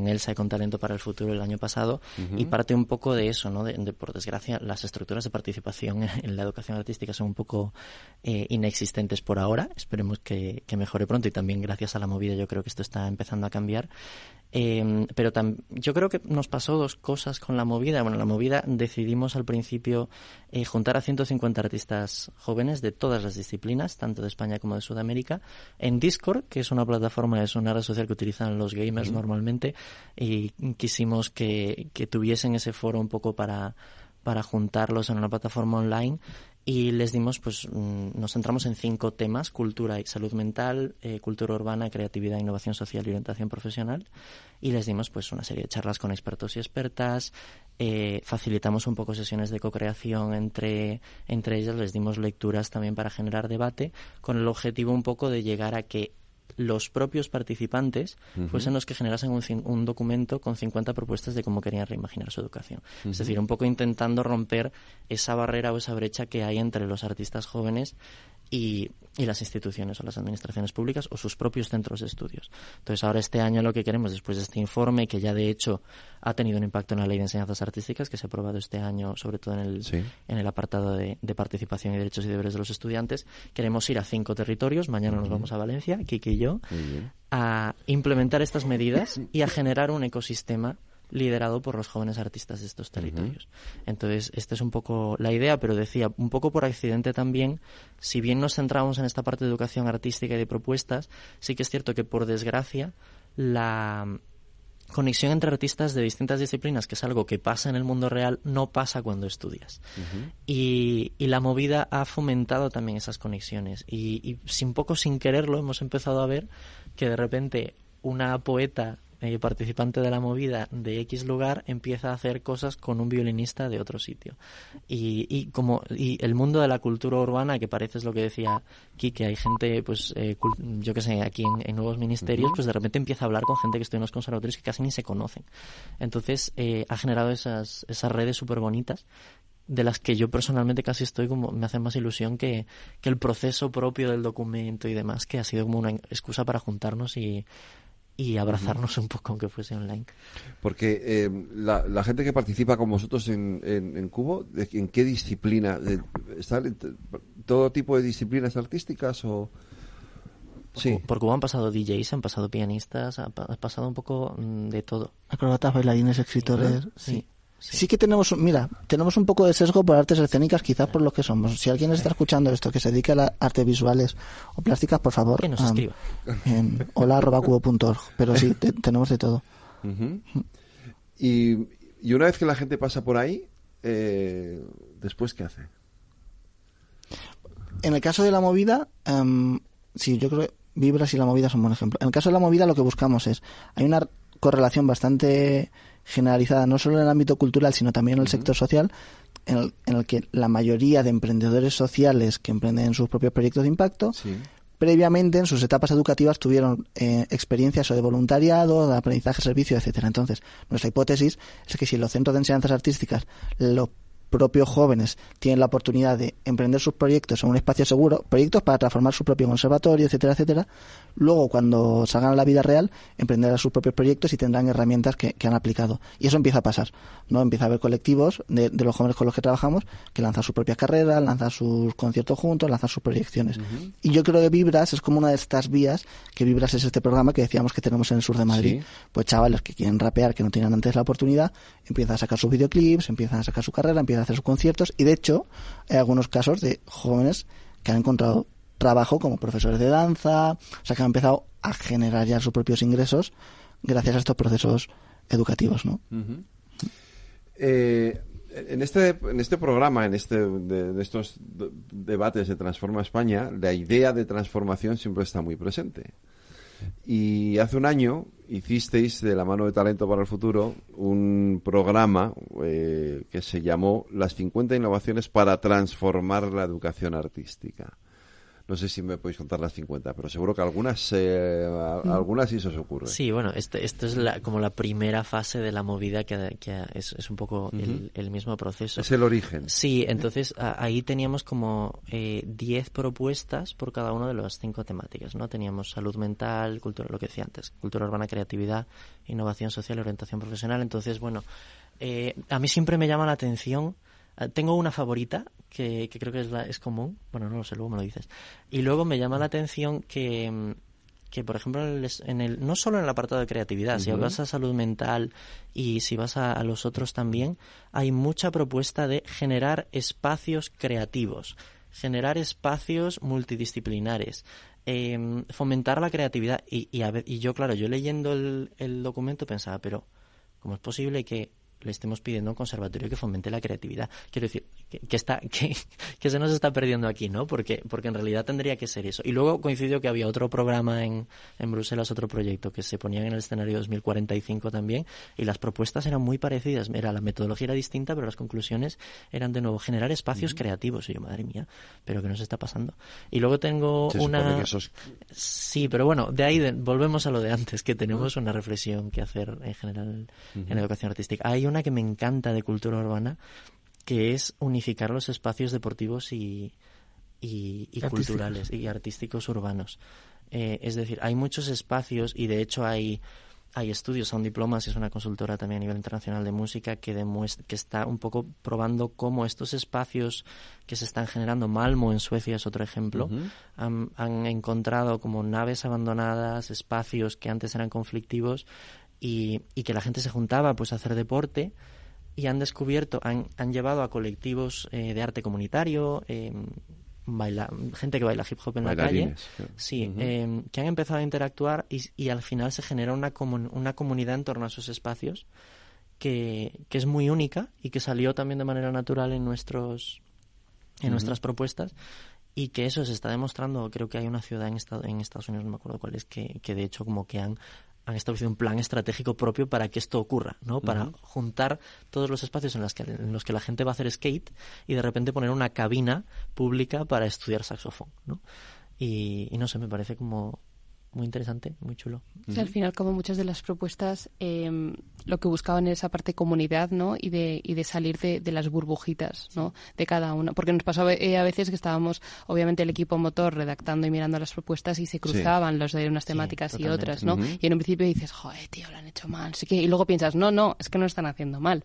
Elsa y con Talento para el Futuro el año pasado, y parte un poco de eso, ¿no? De por desgracia, las estructuras de participación en la educación artística son un poco inexistentes por ahora. Esperemos que mejore pronto, y también gracias a la movida yo creo que esto está empezando a cambiar. Pero yo creo que nos pasó dos cosas con la movida. Bueno, la movida decidimos al principio juntar a 150 artistas jóvenes de todas las disciplinas, tanto de España como de Sudamérica, en Discord, que es una plataforma, es una red social que utilizan los gamers normalmente, y quisimos que tuviesen ese foro un poco para juntarlos en una plataforma online. Y les dimos, pues nos centramos en 5 temas: cultura y salud mental, cultura urbana, creatividad, innovación social y orientación profesional. Y les dimos pues una serie de charlas con expertos y expertas, facilitamos un poco sesiones de co-creación entre ellas, les dimos lecturas también para generar debate, con el objetivo un poco de llegar a que los propios participantes fuesen los que generasen un documento con 50 propuestas de cómo querían reimaginar su educación. Es decir, un poco intentando romper esa barrera o esa brecha que hay entre los artistas jóvenes y las instituciones o las administraciones públicas o sus propios centros de estudios. Entonces, ahora este año lo que queremos, después de este informe, que ya de hecho ha tenido un impacto en la Ley de Enseñanzas Artísticas, que se ha aprobado este año, sobre todo en el apartado de participación y derechos y deberes de los estudiantes, queremos ir a 5 territorios. Mañana nos vamos a Valencia, Kiki y yo, a implementar estas medidas y a generar un ecosistema liderado por los jóvenes artistas de estos territorios. Entonces, esta es un poco la idea, pero decía, un poco por accidente también, si bien nos centramos en esta parte de educación artística y de propuestas, sí que es cierto que, por desgracia, la conexión entre artistas de distintas disciplinas, que es algo que pasa en el mundo real, no pasa cuando estudias. Y la movida ha fomentado también esas conexiones. Y un poco sin quererlo hemos empezado a ver que de repente una poeta participante de la movida de X lugar empieza a hacer cosas con un violinista de otro sitio. Y el mundo de la cultura urbana, que parece es lo que decía Quique, hay gente, pues yo que sé, aquí en nuevos ministerios, pues de repente empieza a hablar con gente que estudia en los conservatorios que casi ni se conocen. Entonces ha generado esas redes súper bonitas, de las que yo personalmente casi estoy como, me hace más ilusión que el proceso propio del documento y demás, que ha sido como una excusa para juntarnos y abrazarnos un poco, aunque fuese online. Porque la gente que participa con vosotros en Cubo, ¿en qué disciplina? ¿Están todo tipo de disciplinas artísticas o...? Sí. Por Cubo han pasado DJs, han pasado pianistas, ha pasado un poco de todo. Acrobatas, bailarines, escritores... Sí. Sí que tenemos un poco de sesgo por artes escénicas, quizás por lo que somos. Si alguien está escuchando esto, que se dedica a las artes visuales o plásticas, por favor, que nos escriba en hola@cubo.org. Pero sí, tenemos de todo. Y una vez que la gente pasa por ahí, ¿después qué hace? En el caso de la movida, sí, yo creo que Vibras y la movida son un buen ejemplo. En el caso de la movida, lo que buscamos hay una correlación bastante generalizada, no solo en el ámbito cultural, sino también en el sector social, en el que la mayoría de emprendedores sociales que emprenden sus propios proyectos de impacto, previamente en sus etapas educativas tuvieron experiencias o de voluntariado, de aprendizaje, servicio, etcétera. Entonces, nuestra hipótesis es que si en los centros de enseñanzas artísticas los propios jóvenes tienen la oportunidad de emprender sus proyectos en un espacio seguro, proyectos para transformar su propio conservatorio, etcétera, etcétera, luego cuando salgan a la vida real emprenderán sus propios proyectos y tendrán herramientas que han aplicado. Y eso empieza a pasar, ¿no? Empieza a haber colectivos de los jóvenes con los que trabajamos que lanzan sus propias carreras, lanzan sus conciertos juntos, lanzan sus proyecciones. Y yo creo que Vibras es como una de estas vías, que Vibras es este programa que decíamos que tenemos en el sur de Madrid. Pues chavales que quieren rapear, que no tenían antes la oportunidad, empiezan a sacar sus videoclips, empiezan a sacar su carrera, empiezan a hacer sus conciertos, y de hecho hay algunos casos de jóvenes que han encontrado trabajo como profesores de danza, o sea, que han empezado a generar ya sus propios ingresos gracias a estos procesos educativos, ¿no? En este programa, de estos debates de Transforma España, la idea de transformación siempre está muy presente. Y hace un año hicisteis, de la mano de Talento para el Futuro, un programa que se llamó Las 50 innovaciones para transformar la educación artística. No sé si me podéis contar las 50, pero seguro que algunas sí se os ocurre. Sí, bueno, esto es como la primera fase de la movida que es un poco el mismo proceso. Es el origen. Sí, entonces ahí teníamos como 10 propuestas por cada una de las 5 temáticas, ¿no? Teníamos salud mental, cultura, lo que decía antes, cultura urbana, creatividad, innovación social y orientación profesional. Entonces, bueno, a mí siempre me llama la atención. Tengo una favorita que creo que es común. Bueno, no lo sé, luego me lo dices. Y luego me llama la atención que por ejemplo, no solo en el apartado de creatividad, si vas a salud mental y si vas a los otros también, hay mucha propuesta de generar espacios creativos, generar espacios multidisciplinares, fomentar la creatividad. Y yo, claro, yo leyendo el documento pensaba, pero ¿cómo es posible que le estemos pidiendo a un conservatorio que fomente la creatividad? Quiero decir, que se nos está perdiendo aquí, ¿no? Porque en realidad tendría que ser eso. Y luego coincidió que había otro programa en Bruselas, otro proyecto que se ponía en el escenario 2045 también, y las propuestas eran muy parecidas. La metodología era distinta, pero las conclusiones eran de nuevo generar espacios creativos. Y yo, madre mía, ¿pero qué nos está pasando? Y luego tengo Sí, pero bueno, de ahí volvemos a lo de antes, que tenemos una reflexión que hacer en general en educación artística. Hay una que me encanta de cultura urbana, que es unificar los espacios deportivos y culturales y artísticos urbanos. Es decir, hay muchos espacios, y de hecho hay estudios, Sound Diplomas es una consultora también a nivel internacional de música que está un poco probando cómo estos espacios que se están generando, Malmo en Suecia es otro ejemplo, han encontrado como naves abandonadas, espacios que antes eran conflictivos y que la gente se juntaba pues a hacer deporte, y han descubierto, han llevado a colectivos de arte comunitario, gente que baila hip hop en la calle, sí, que han empezado a interactuar y al final se genera una comunidad en torno a esos espacios que es muy única y que salió también de manera natural en nuestras propuestas, y que eso se está demostrando. Creo que hay una ciudad en Estados Unidos, no me acuerdo cuál es, que de hecho como que han establecido un plan estratégico propio para que esto ocurra, ¿no? Para juntar todos los espacios en los que la gente va a hacer skate y de repente poner una cabina pública para estudiar saxofón, ¿no? Y no sé, me parece como muy interesante, muy chulo. O sea, al final, como muchas de las propuestas, lo que buscaban era esa parte comunidad, ¿no? Y de salir de las burbujitas, ¿no? De cada una. Porque nos pasó a veces que estábamos, obviamente, el equipo motor redactando y mirando las propuestas y se cruzaban los de unas temáticas y otras, ¿no? Y en un principio dices, joder, tío, lo han hecho mal. Así que, y luego piensas, no, es que no lo están haciendo mal.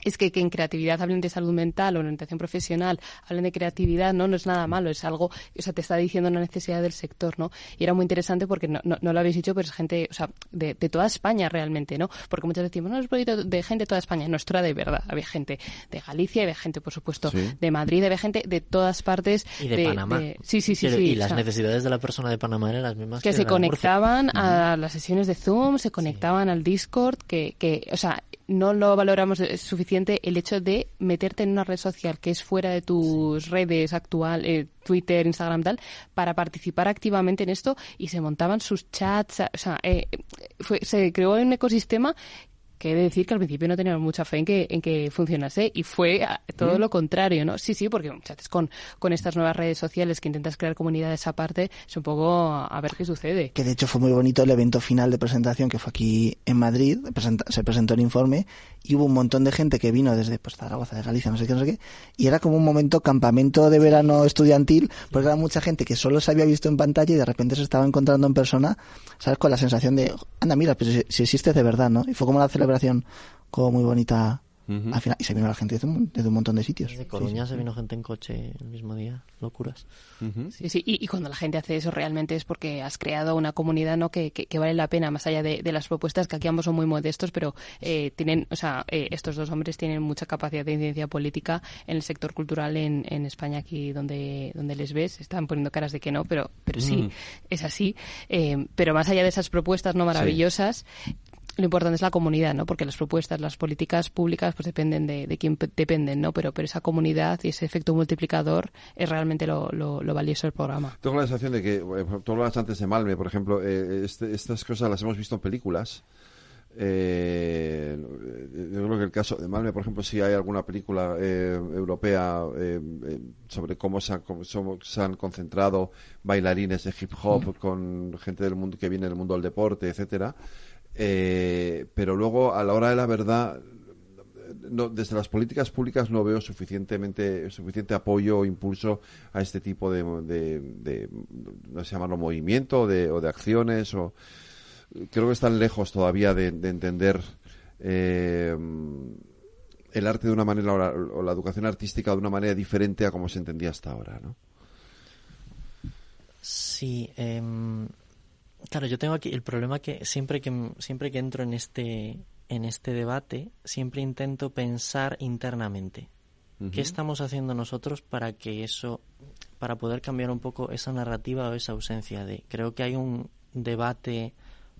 Es que en creatividad hablen de salud mental o orientación profesional, hablen de creatividad, no es nada malo, es algo, o sea, te está diciendo una necesidad del sector, ¿no? Y era muy interesante porque no lo habéis dicho, pero es gente, o sea, de toda España realmente, ¿no? Porque muchas veces decimos, no, es un proyecto de gente de toda España. No, esto era de verdad. Había gente de Galicia, había gente, por supuesto, de Madrid, había gente de todas partes. Y de Panamá. Sí. Y las necesidades de la persona de Panamá eran las mismas que se conectaban a las sesiones de Zoom, se conectaban al Discord, que o sea, no lo valoramos suficiente el hecho de meterte en una red social que es fuera de tus redes actual, Twitter, Instagram, tal, para participar activamente en esto, y se montaban sus chats, o sea, se creó un ecosistema que he de decir que al principio no teníamos mucha fe en que funcionase, y fue todo lo contrario, ¿no? Sí, porque muchas veces con estas nuevas redes sociales que intentas crear comunidades aparte, es un poco a ver qué sucede. Que de hecho fue muy bonito el evento final de presentación que fue aquí en Madrid, se presentó el informe y hubo un montón de gente que vino desde Zaragoza, de Galicia, no sé qué, y era como un momento campamento de verano estudiantil, porque era mucha gente que solo se había visto en pantalla y de repente se estaba encontrando en persona, ¿sabes? Con la sensación de, anda, mira, pues si existe de verdad, ¿no? Y fue como una celebración como muy bonita al final, y se vino la gente desde un montón de sitios. De Coruña se vino gente en coche el mismo día, locuras. Sí, y cuando la gente hace eso realmente es porque has creado una comunidad, ¿no? que vale la pena, más allá de las propuestas, que aquí ambos son muy modestos, pero tienen, o sea, estos dos hombres tienen mucha capacidad de incidencia política en el sector cultural en España, aquí donde les ves, están poniendo caras de que no, pero sí, es así. Pero más allá de esas propuestas no maravillosas, lo importante es la comunidad, ¿no? Porque las propuestas, las políticas públicas, pues dependen de quién dependen, ¿no? Pero esa comunidad y ese efecto multiplicador es realmente lo valioso del programa. Tengo la sensación de que, tú hablabas antes de Malme, por ejemplo, estas cosas las hemos visto en películas. Yo creo que el caso de Malme, por ejemplo, si hay alguna película europea sobre cómo se han concentrado bailarines de hip hop con gente del mundo que viene del mundo del deporte, etcétera. Pero luego, a la hora de la verdad, desde las políticas públicas no veo suficiente apoyo o impulso a este tipo de no sé llamarlo movimiento o de acciones. Creo que están lejos todavía de entender el arte de una manera o la educación artística de una manera diferente a como se entendía hasta ahora, ¿no? Sí. Claro, yo tengo aquí el problema que siempre que entro en este debate, siempre intento pensar internamente. ¿Qué estamos haciendo nosotros para poder cambiar un poco esa narrativa o esa ausencia de? Creo que hay un debate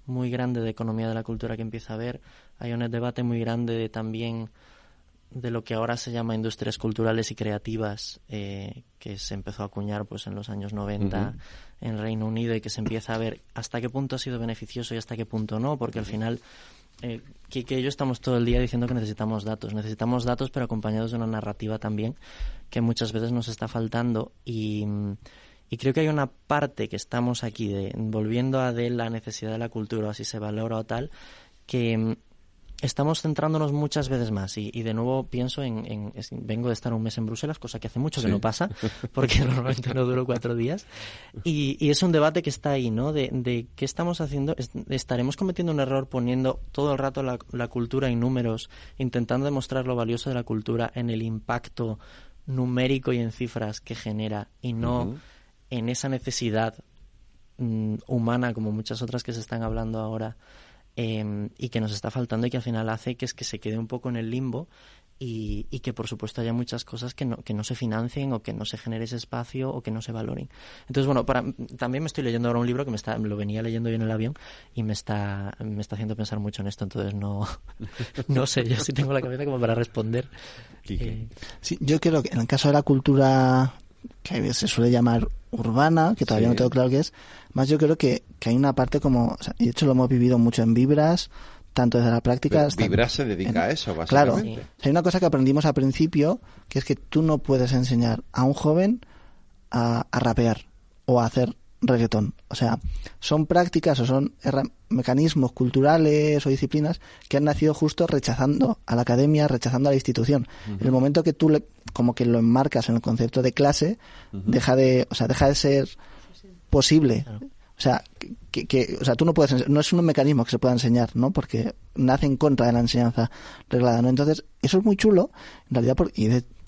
muy grande de economía de la cultura que empieza a haber. Hay un debate muy grande también de lo que ahora se llama industrias culturales y creativas, que se empezó a acuñar pues en los años 90 en Reino Unido, y que se empieza a ver hasta qué punto ha sido beneficioso y hasta qué punto no, porque al final que yo estamos todo el día diciendo que necesitamos datos, pero acompañados de una narrativa también que muchas veces nos está faltando, y creo que hay una parte que estamos aquí volviendo a de la necesidad de la cultura, o si se valora o tal, que estamos centrándonos muchas veces más, y de nuevo pienso vengo de estar un mes en Bruselas, cosa que hace mucho que no pasa, porque normalmente no duro 4 días, y es un debate que está ahí, ¿no? De qué estamos haciendo. Estaremos cometiendo un error poniendo todo el rato la cultura en números, intentando demostrar lo valioso de la cultura en el impacto numérico y en cifras que genera, y no en esa necesidad humana, como muchas otras que se están hablando ahora, y que nos está faltando y que al final hace que se quede un poco en el limbo y que por supuesto haya muchas cosas que no se financien o que no se genere ese espacio o que no se valoren. Entonces, bueno, también me estoy leyendo ahora un libro que lo venía leyendo yo en el avión y me está haciendo pensar mucho en esto, entonces no sé, yo sí tengo la cabeza como para responder. Sí, yo creo que en el caso de la cultura que se suele llamar urbana, que todavía no tengo claro qué es, más yo creo que hay una parte como, o sea, y de hecho lo hemos vivido mucho en Vibras, tanto desde la práctica hasta... Vibras se dedica a eso, básicamente. Claro, hay una cosa que aprendimos al principio, que es que tú no puedes enseñar a un joven a rapear o a hacer reggaetón. O sea, son prácticas o son mecanismos culturales o disciplinas que han nacido justo rechazando a la academia, rechazando a la institución. En el momento que tú como que lo enmarcas en el concepto de clase, deja de ser posible. Claro. O sea, o sea, tú no puedes, no es un mecanismo que se pueda enseñar, ¿no? Porque nace en contra de la enseñanza reglada, ¿no? Entonces, eso es muy chulo, en realidad,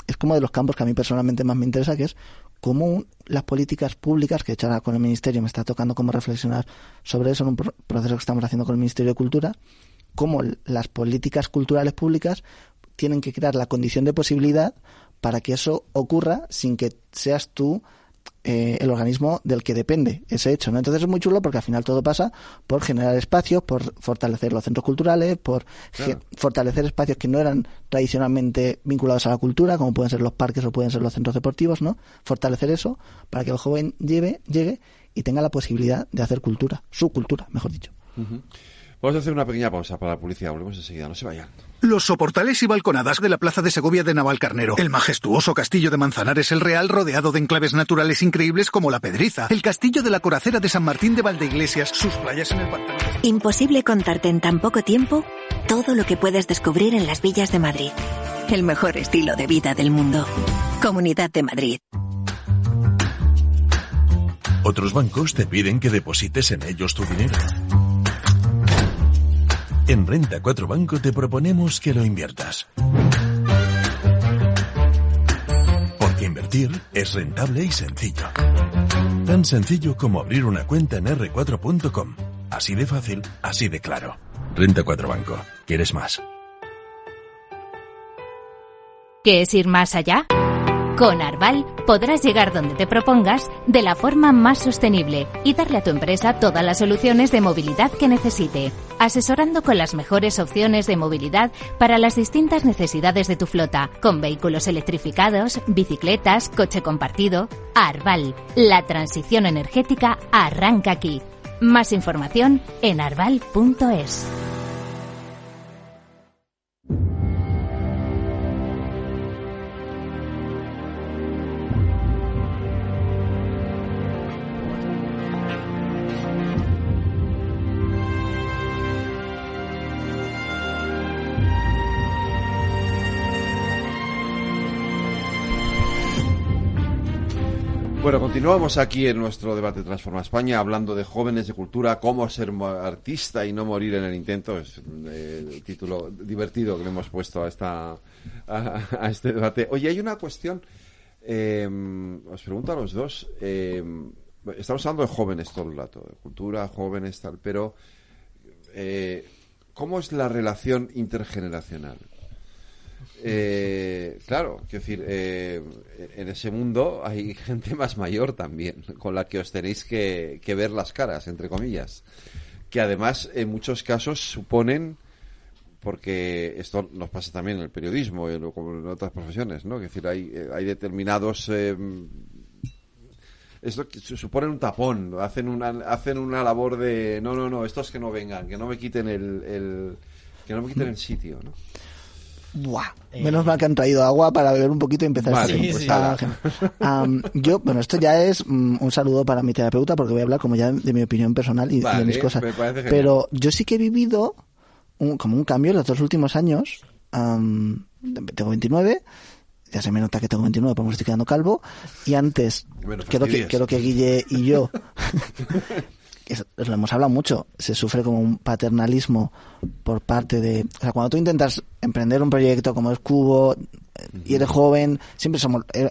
es como de los campos que a mí personalmente más me interesa, que es cómo las políticas públicas, que de hecho ahora con el Ministerio me está tocando cómo reflexionar sobre eso en un proceso que estamos haciendo con el Ministerio de Cultura, cómo las políticas culturales públicas tienen que crear la condición de posibilidad para que eso ocurra sin que seas tú el organismo del que depende ese hecho, ¿no? Entonces es muy chulo porque al final todo pasa por generar espacios, por fortalecer los centros culturales, por fortalecer espacios que no eran tradicionalmente vinculados a la cultura, como pueden ser los parques o pueden ser los centros deportivos, ¿no? Fortalecer eso para que el joven llegue y tenga la posibilidad de hacer cultura, su cultura, mejor dicho. Vamos a hacer una pequeña pausa para la publicidad, volvemos enseguida, no se vayan. Los soportales y balconadas de la Plaza de Segovia de Navalcarnero. El majestuoso castillo de Manzanares el Real, rodeado de enclaves naturales increíbles como La Pedriza. El castillo de la Coracera de San Martín de Valdeiglesias. Sus playas en el pantano. Imposible contarte en tan poco tiempo todo lo que puedes descubrir en las villas de Madrid. El mejor estilo de vida del mundo. Comunidad de Madrid. Otros bancos te piden que deposites en ellos tu dinero. En Renta 4 Banco te proponemos que lo inviertas. Porque invertir es rentable y sencillo. Tan sencillo como abrir una cuenta en r4.com. Así de fácil, así de claro. Renta 4 Banco. ¿Quieres más? ¿Qué es ir más allá? Con Arval podrás llegar donde te propongas de la forma más sostenible y darle a tu empresa todas las soluciones de movilidad que necesite, asesorando con las mejores opciones de movilidad para las distintas necesidades de tu flota, con vehículos electrificados, bicicletas, coche compartido. Arval, la transición energética arranca aquí. Más información en arval.es. Bueno, continuamos aquí en nuestro debate Transforma España, hablando de jóvenes, de cultura, cómo ser artista y no morir en el intento. Es el título divertido que le hemos puesto a este debate. Oye, hay una cuestión, os pregunto a los dos, estamos hablando de jóvenes todo el rato, de cultura, jóvenes, tal, pero ¿cómo es la relación intergeneracional? Claro, quiero decir, en ese mundo hay gente más mayor también, con la que os tenéis que ver las caras, entre comillas, que además en muchos casos suponen, porque esto nos pasa también en el periodismo y como en otras profesiones, ¿no? Es decir, hay determinados esto suponen un tapón, hacen una labor de no, estos que no vengan, que no me quiten el sitio, ¿no? Buah, menos mal que han traído agua para beber un poquito y empezar bueno, esto ya es un saludo para mi terapeuta, porque voy a hablar como ya de mi opinión personal y de mis cosas, pero yo sí que he vivido como un cambio en los 2 últimos años. Tengo 29, ya se me nota que tengo 29 porque me estoy quedando calvo, y antes creo que Guille y yo lo hemos hablado mucho, se sufre como un paternalismo por parte de... O sea, cuando tú intentas emprender un proyecto como es Cubo y eres joven, siempre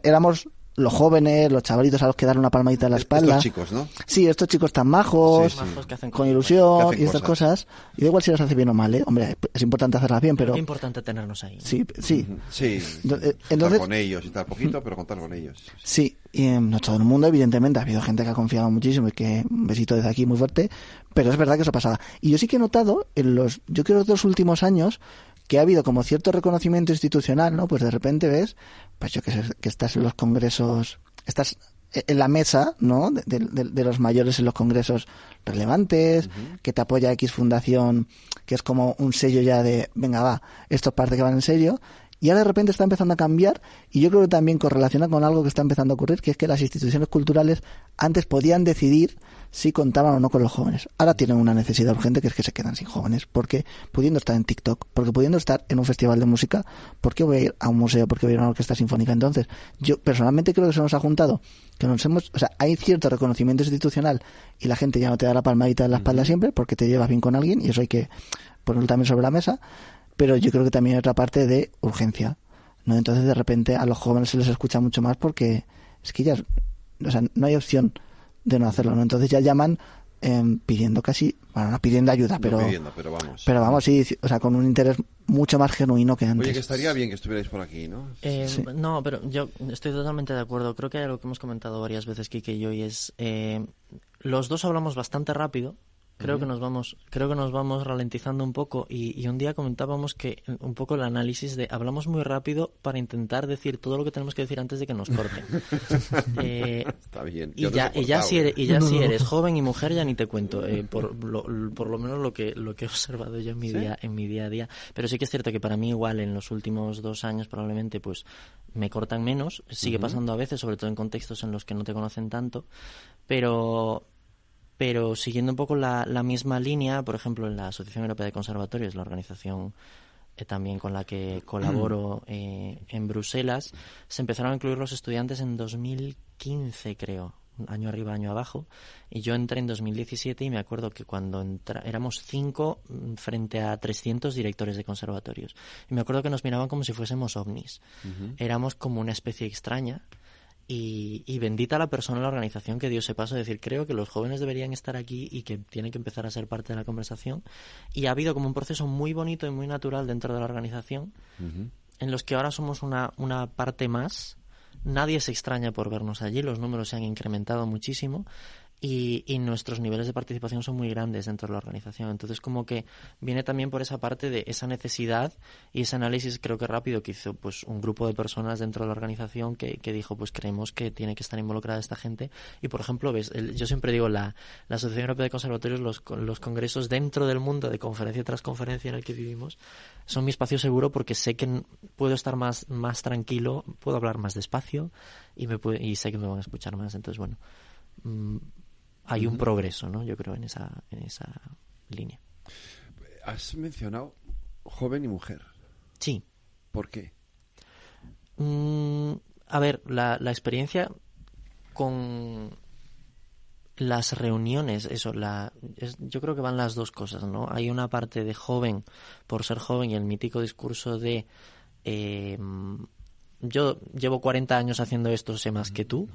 éramos los jóvenes, los chavalitos a los que dan una palmadita en la espalda. Estos chicos, ¿no? Sí, estos chicos tan majos, que hacen con ilusión que y estas cosas. Y da igual si las hace bien o mal, ¿eh? Hombre, es importante hacerlas bien, pero... Es importante tenernos ahí, ¿no? Sí, sí. Sí, Entonces, contar con ellos y tal, poquito, pero contar con ellos. Sí, y no todo el mundo, evidentemente, ha habido gente que ha confiado muchísimo y que un besito desde aquí muy fuerte, pero es verdad que eso pasaba. Y yo sí que he notado yo creo que los últimos años que ha habido como cierto reconocimiento institucional, ¿no? Pues de repente ves, pues yo que sé, que estás en los congresos, estás en la mesa, ¿no? De los mayores en los congresos relevantes, que te apoya X Fundación, que es como un sello ya de, venga, va, esto parte que van en serio. Y ahora de repente está empezando a cambiar, y yo creo que también correlaciona con algo que está empezando a ocurrir, que es que las instituciones culturales antes podían decidir si contaban o no con los jóvenes. Ahora tienen una necesidad urgente, que es que se quedan sin jóvenes, porque pudiendo estar en TikTok, porque pudiendo estar en un festival de música, ¿por qué voy a ir a un museo? ¿Por qué voy a ir a una orquesta sinfónica? Entonces, yo personalmente creo que se nos ha juntado, hay cierto reconocimiento institucional y la gente ya no te da la palmadita en la espalda siempre, porque te llevas bien con alguien, y eso hay que ponerlo también sobre la mesa. Pero yo creo que también hay otra parte de urgencia, ¿no? Entonces, de repente, a los jóvenes se les escucha mucho más porque es que ya, no hay opción de no hacerlo, ¿no? Entonces ya llaman pidiendo casi, bueno, no pidiendo ayuda, pero vamos. Pero vamos, sí, con un interés mucho más genuino que antes. Oye, que estaría bien que estuvierais por aquí, ¿no? Sí. No, pero yo estoy totalmente de acuerdo. Creo que hay algo que hemos comentado varias veces, Quique y yo, y es los dos hablamos bastante rápido. Creo que nos vamos ralentizando un poco, y un día comentábamos que un poco el análisis de hablamos muy rápido para intentar decir todo lo que tenemos que decir antes de que nos corten. Está bien. Y ya si eres joven y mujer ya ni te cuento, por lo menos lo que he observado yo en mi día a día. Pero sí que es cierto que para mí igual en los últimos 2 años probablemente pues me cortan menos. Sigue pasando a veces, sobre todo en contextos en los que no te conocen tanto, pero siguiendo un poco la misma línea, por ejemplo, en la Asociación Europea de Conservatorios, la organización también con la que colaboro en Bruselas, se empezaron a incluir los estudiantes en 2015, creo, año arriba, año abajo, y yo entré en 2017 y me acuerdo que cuando éramos 5 frente a 300 directores de conservatorios. Y me acuerdo que nos miraban como si fuésemos ovnis. Éramos como una especie extraña. Y bendita la persona en la organización que dio ese paso de decir, creo que los jóvenes deberían estar aquí y que tienen que empezar a ser parte de la conversación. Y ha habido como un proceso muy bonito y muy natural dentro de la organización, en los que ahora somos una parte más. Nadie se extraña por vernos allí, los números se han incrementado muchísimo. Y nuestros niveles de participación son muy grandes dentro de la organización. Entonces, como que viene también por esa parte de esa necesidad y ese análisis, creo que rápido, que hizo pues un grupo de personas dentro de la organización que dijo, pues creemos que tiene que estar involucrada esta gente. Y, por ejemplo, yo siempre digo, la Asociación Europea de Conservatorios, los congresos dentro del mundo de conferencia tras conferencia en el que vivimos, son mi espacio seguro porque sé que puedo estar más tranquilo, puedo hablar más despacio y sé que me van a escuchar más. Entonces, bueno... hay un progreso, ¿no? Yo creo en esa línea. Has mencionado joven y mujer. Sí. ¿Por qué? A ver, la experiencia con las reuniones, yo creo que van las dos cosas, ¿no? Hay una parte de joven, por ser joven, y el mítico discurso de yo llevo 40 años haciendo esto, sé más que tú.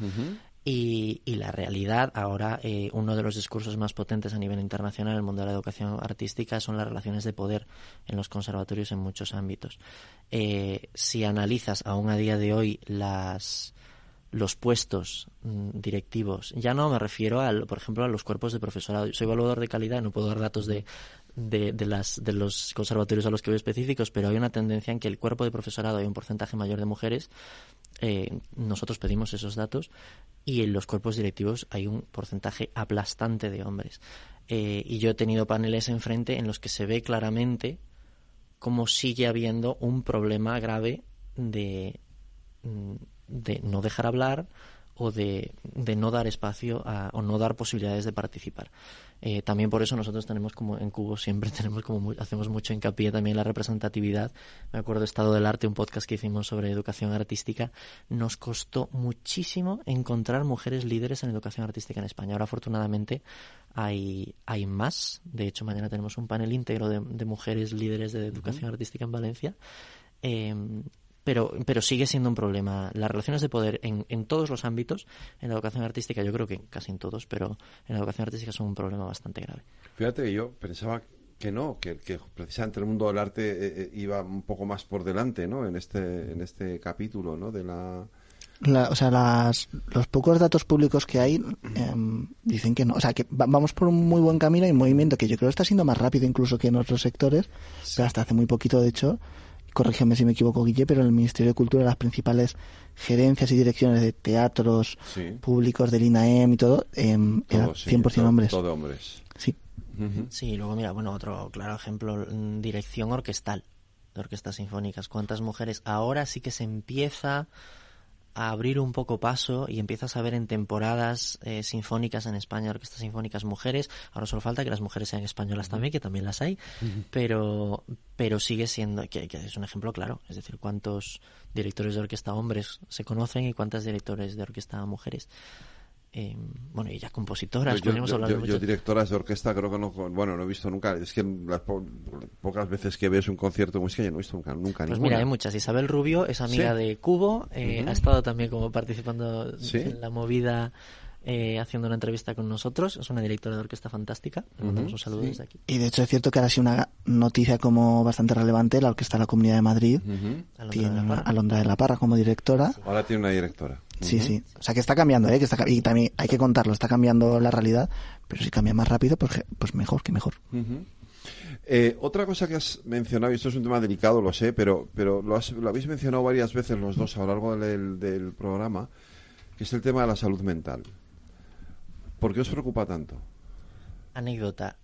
Y la realidad, ahora uno de los discursos más potentes a nivel internacional en el mundo de la educación artística son las relaciones de poder en los conservatorios en muchos ámbitos. Si analizas aún a día de hoy los puestos directivos, ya no me refiero por ejemplo a los cuerpos de profesorado. Soy evaluador de calidad, no puedo dar datos de los conservatorios a los que voy específicos, pero hay una tendencia en que el cuerpo de profesorado hay un porcentaje mayor de mujeres. Nosotros pedimos esos datos, y en los cuerpos directivos hay un porcentaje aplastante de hombres. Y yo he tenido paneles enfrente en los que se ve claramente cómo sigue habiendo un problema grave de no dejar hablar o de no dar espacio o no dar posibilidades de participar. También por eso nosotros tenemos como en Cubo siempre hacemos mucho hincapié también en la representatividad. Me acuerdo de Estado del Arte, un podcast que hicimos sobre educación artística. Nos costó muchísimo encontrar mujeres líderes en educación artística en España. Ahora afortunadamente hay más. De hecho, mañana tenemos un panel íntegro de mujeres líderes de educación artística en Valencia. pero sigue siendo un problema. Las relaciones de poder en todos los ámbitos, en la educación artística, yo creo que casi en todos, pero en la educación artística son un problema bastante grave. Fíjate que yo pensaba que no, que precisamente el mundo del arte iba un poco más por delante, ¿no? En este capítulo, ¿no? De los pocos datos públicos que hay dicen que no. O sea, que vamos por un muy buen camino y un movimiento que yo creo que está siendo más rápido incluso que en otros sectores, pero hasta hace muy poquito, de hecho, corrígeme si me equivoco, Guille, pero en el Ministerio de Cultura las principales gerencias y direcciones de teatros públicos del INAEM y todo, eran 100% hombres. Todo hombres. Sí. Uh-huh. Sí, luego mira, otro claro ejemplo, dirección orquestal de orquestas sinfónicas. ¿Cuántas mujeres? Ahora sí que se empieza a abrir un poco paso y empiezas a ver en temporadas sinfónicas en España, orquestas sinfónicas mujeres. Ahora solo falta que las mujeres sean españolas también, que también las hay, pero sigue siendo, que es un ejemplo claro. Es decir, cuántos directores de orquesta hombres se conocen y cuántas directores de orquesta mujeres. Y ya compositoras, podríamos hablar de muchas. Yo directoras de orquesta creo que no he visto nunca. Es que las pocas veces que ves un concierto de música yo no he visto nunca pues ninguna. Mira, hay muchas. Isabel Rubio es amiga de Cubo, ha estado también como participando en la movida, haciendo una entrevista con nosotros. Es una directora de orquesta fantástica. Le mandamos un saludo desde aquí. Y de hecho es cierto que ahora sí una noticia como bastante relevante, la Orquesta de la Comunidad de Madrid tiene a Alondra de la Parra como directora. Sí. Ahora tiene una directora. Sí. O sea que está cambiando, y también hay que contarlo, está cambiando la realidad, pero si cambia más rápido, pues mejor que mejor. Otra cosa que has mencionado, y esto es un tema delicado, lo sé, pero lo habéis mencionado varias veces los dos a lo largo del programa, que es el tema de la salud mental. ¿Por qué os preocupa tanto? Anécdota.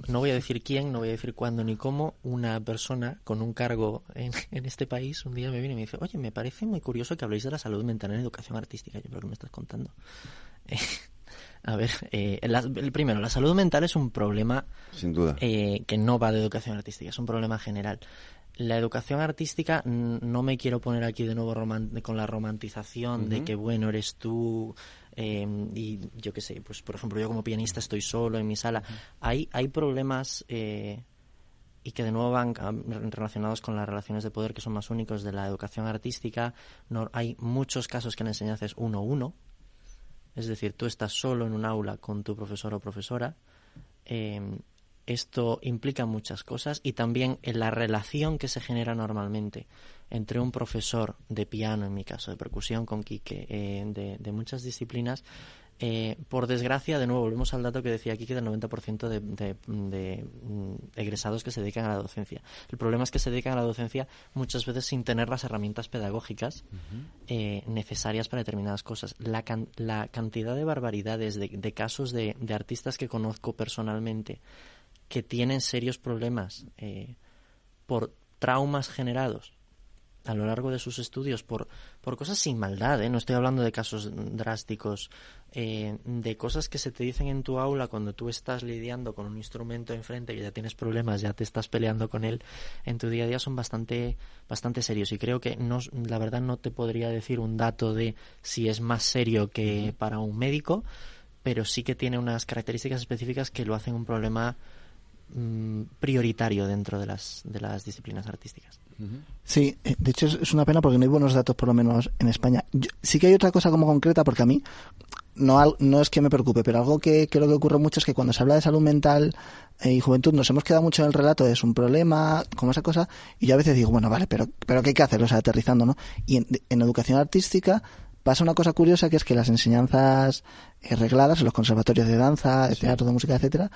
No voy a decir quién, no voy a decir cuándo ni cómo. Una persona con un cargo en este país un día me viene y me dice: oye, me parece muy curioso que habléis de la salud mental en educación artística. Yo, ¿pero qué me estás contando? A ver, primero, la salud mental es un problema, sin duda, que no va de educación artística, es un problema general. La educación artística, no me quiero poner aquí de nuevo con la romantización de que, bueno, eres tú, y yo qué sé, pues por ejemplo yo como pianista estoy solo en mi sala. Hay problemas y que de nuevo van relacionados con las relaciones de poder, que son más únicos de la educación artística. Hay muchos casos que la enseñanza es 1-1, es decir, tú estás solo en un aula con tu profesor o profesora. Esto implica muchas cosas, y también en la relación que se genera normalmente entre un profesor de piano, en mi caso de percusión con Quique, de muchas disciplinas. Por desgracia, de nuevo, volvemos al dato que decía Quique del 90% de egresados que se dedican a la docencia. El problema es que se dedican a la docencia muchas veces sin tener las herramientas pedagógicas necesarias para determinadas cosas. La cantidad de barbaridades de casos de artistas que conozco personalmente que tienen serios problemas por traumas generados a lo largo de sus estudios por cosas sin maldad, no estoy hablando de casos drásticos, de cosas que se te dicen en tu aula cuando tú estás lidiando con un instrumento enfrente, que ya tienes problemas, ya te estás peleando con él en tu día a día, son bastante serios, y creo que la verdad no te podría decir un dato de si es más serio que para un médico, pero sí que tiene unas características específicas que lo hacen un problema prioritario dentro de las disciplinas artísticas. Sí, de hecho es una pena porque no hay buenos datos, por lo menos en España. Sí que hay otra cosa como concreta, porque a mí no es que me preocupe, pero algo que creo que ocurre mucho es que cuando se habla de salud mental y juventud nos hemos quedado mucho en el relato de es un problema, como esa cosa, y yo a veces digo, bueno, vale, pero ¿qué hay que hacer? O sea, aterrizando, ¿no? Y en educación artística pasa una cosa curiosa, que es que las enseñanzas regladas en los conservatorios de danza, de teatro, de música, etcétera,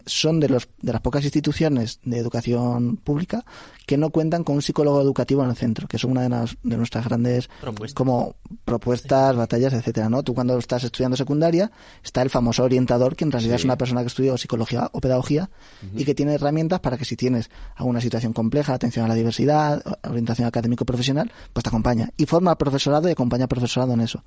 son de las pocas instituciones de educación pública que no cuentan con un psicólogo educativo en el centro, que es una de nuestras grandes propuestas, batallas, etcétera, ¿no? Tú cuando estás estudiando secundaria está el famoso orientador, que en realidad es una persona que estudió psicología o pedagogía y que tiene herramientas para que si tienes alguna situación compleja, atención a la diversidad, orientación académico-profesional, pues te acompaña y forma al profesorado y acompaña al profesorado en eso.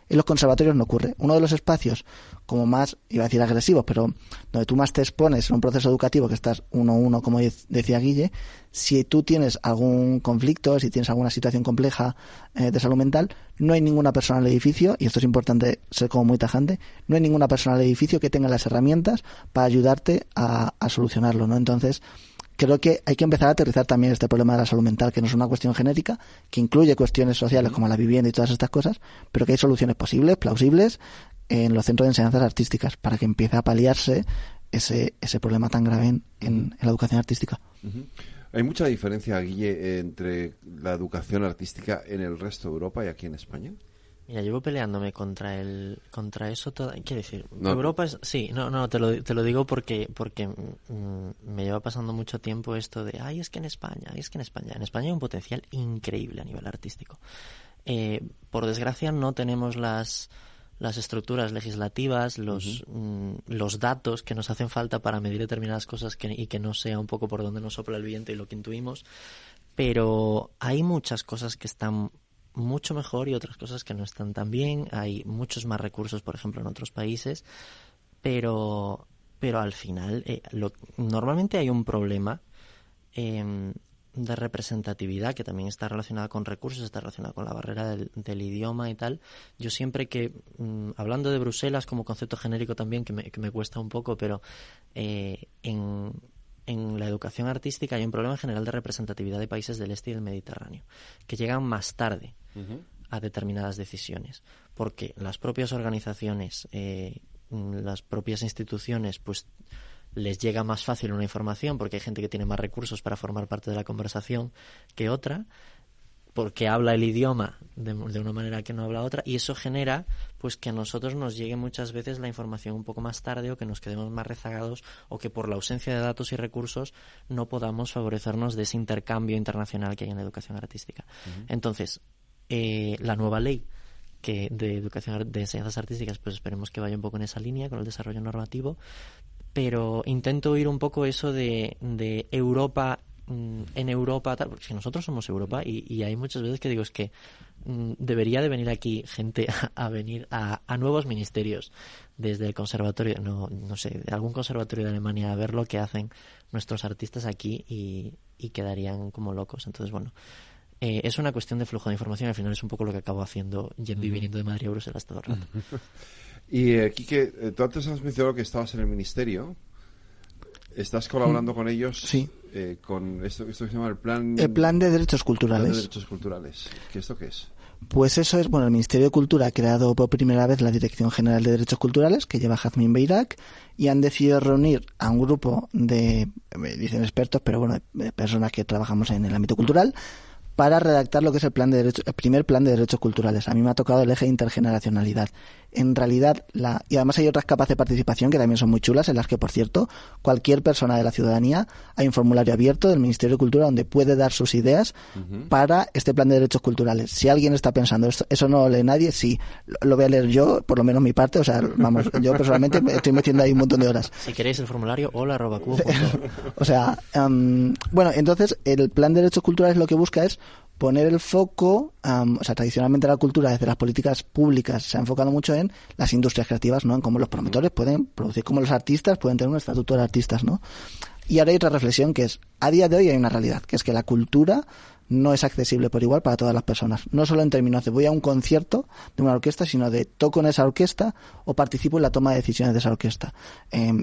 En los conservatorios no ocurre. Uno de los espacios como más, iba a decir agresivos, pero donde tú más te expones en un proceso educativo, que estás 1-1, como decía Guille, si tú tienes algún conflicto, si tienes alguna situación compleja de salud mental, no hay ninguna persona en el edificio, y esto es importante ser como muy tajante, no hay ninguna persona en el edificio que tenga las herramientas para ayudarte a solucionarlo, ¿no? Entonces, creo que hay que empezar a aterrizar también este problema de la salud mental, que no es una cuestión genérica, que incluye cuestiones sociales como la vivienda y todas estas cosas, pero que hay soluciones posibles, plausibles, en los centros de enseñanzas artísticas, para que empiece a paliarse ese problema tan grave en la educación artística. ¿Hay mucha diferencia, Guille, entre la educación artística en el resto de Europa y aquí en España? Mira, llevo peleándome contra eso toda... Quiero decir, no. Europa es... Sí, te lo digo porque me lleva pasando mucho tiempo esto de es que en España hay un potencial increíble a nivel artístico. Por desgracia no tenemos las estructuras legislativas, los datos que nos hacen falta para medir determinadas cosas y que no sea un poco por donde nos sopla el viento y lo que intuimos, pero hay muchas cosas que están mucho mejor y otras cosas que no están tan bien. Hay muchos más recursos, por ejemplo, en otros países, pero al final normalmente hay un problema de representatividad que también está relacionada con recursos, está relacionada con la barrera del idioma y tal. Yo siempre que, hablando de Bruselas como concepto genérico también, que me cuesta un poco, pero en la educación artística hay un problema general de representatividad de países del este y del Mediterráneo, que llegan más tarde a determinadas decisiones, porque las propias organizaciones, las propias instituciones, pues les llega más fácil una información porque hay gente que tiene más recursos para formar parte de la conversación que otra, porque habla el idioma de una manera que no habla otra, y eso genera pues que a nosotros nos llegue muchas veces la información un poco más tarde, o que nos quedemos más rezagados, o que por la ausencia de datos y recursos no podamos favorecernos de ese intercambio internacional que hay en la educación artística. Entonces, la nueva ley de educación de enseñanzas artísticas, pues esperemos que vaya un poco en esa línea con el desarrollo normativo, pero intento oír un poco eso de Europa, en Europa, tal, porque nosotros somos Europa, y hay muchas veces que digo, es que debería de venir aquí gente a venir a nuevos ministerios desde el conservatorio, no sé, de algún conservatorio de Alemania, a ver lo que hacen nuestros artistas aquí y quedarían como locos. Entonces, bueno, es una cuestión de flujo de información. Al final es un poco lo que acabo haciendo viniendo de Madrid a Bruselas todo el rato. Y Quique, tú antes has mencionado que estabas en el ministerio. ¿Estás colaborando con ellos? Sí. Con esto que se llama el Plan de Derechos Culturales. Plan de Derechos Culturales. ¿Esto qué es? Pues eso es, el Ministerio de Cultura ha creado por primera vez la Dirección General de Derechos Culturales, que lleva Jazmín Beirak, y han decidido reunir a un grupo de, dicen expertos, pero de personas que trabajamos en el ámbito cultural, para redactar lo que es el primer plan de derechos culturales. A mí me ha tocado el eje de intergeneracionalidad. En realidad, y además hay otras capas de participación que también son muy chulas, en las que, por cierto, cualquier persona de la ciudadanía, hay un formulario abierto del Ministerio de Cultura donde puede dar sus ideas para este plan de derechos culturales. Si alguien está pensando, eso no lo lee nadie, sí, lo voy a leer yo, por lo menos mi parte, yo personalmente me estoy metiendo ahí un montón de horas. Si queréis el formulario, hola@cubo.org. Entonces, el plan de derechos culturales lo que busca es poner el foco, tradicionalmente la cultura desde las políticas públicas se ha enfocado mucho en las industrias creativas, ¿no? En cómo los promotores pueden producir, cómo los artistas pueden tener un estatuto de artistas, ¿no? Y ahora hay otra reflexión que es, a día de hoy hay una realidad, que es que la cultura no es accesible por igual para todas las personas. No solo en términos de voy a un concierto de una orquesta, sino de toco en esa orquesta o participo en la toma de decisiones de esa orquesta.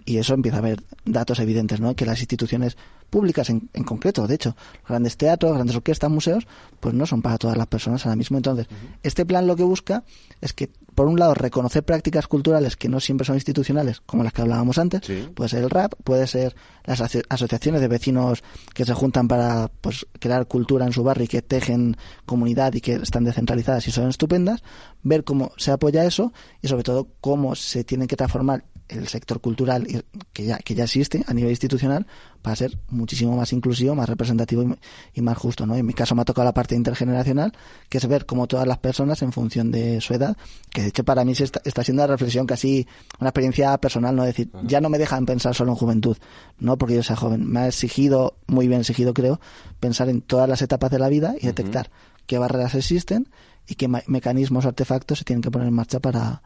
Y eso empieza a haber datos evidentes, ¿no? Que las instituciones públicas en concreto, de hecho, grandes teatros, grandes orquestas, museos, pues no son para todas las personas ahora mismo. Entonces, este plan lo que busca es que, por un lado, reconocer prácticas culturales que no siempre son institucionales, como las que hablábamos antes. Sí. Puede ser el rap, puede ser las asociaciones de vecinos que se juntan para crear cultura en su barrio y que tejen comunidad y que están descentralizadas y son estupendas. Ver cómo se apoya eso y, sobre todo, cómo se tiene que transformar el sector cultural que ya existe a nivel institucional para ser muchísimo más inclusivo, más representativo y más justo, ¿no? En mi caso me ha tocado la parte intergeneracional, que es ver cómo todas las personas, en función de su edad, que de hecho para mí está siendo una reflexión casi una experiencia personal, ¿no? Es decir, ya no me dejan pensar solo en juventud, no porque yo sea joven, me ha exigido, muy bien exigido creo, pensar en todas las etapas de la vida y detectar qué barreras existen y qué mecanismos, artefactos se tienen que poner en marcha para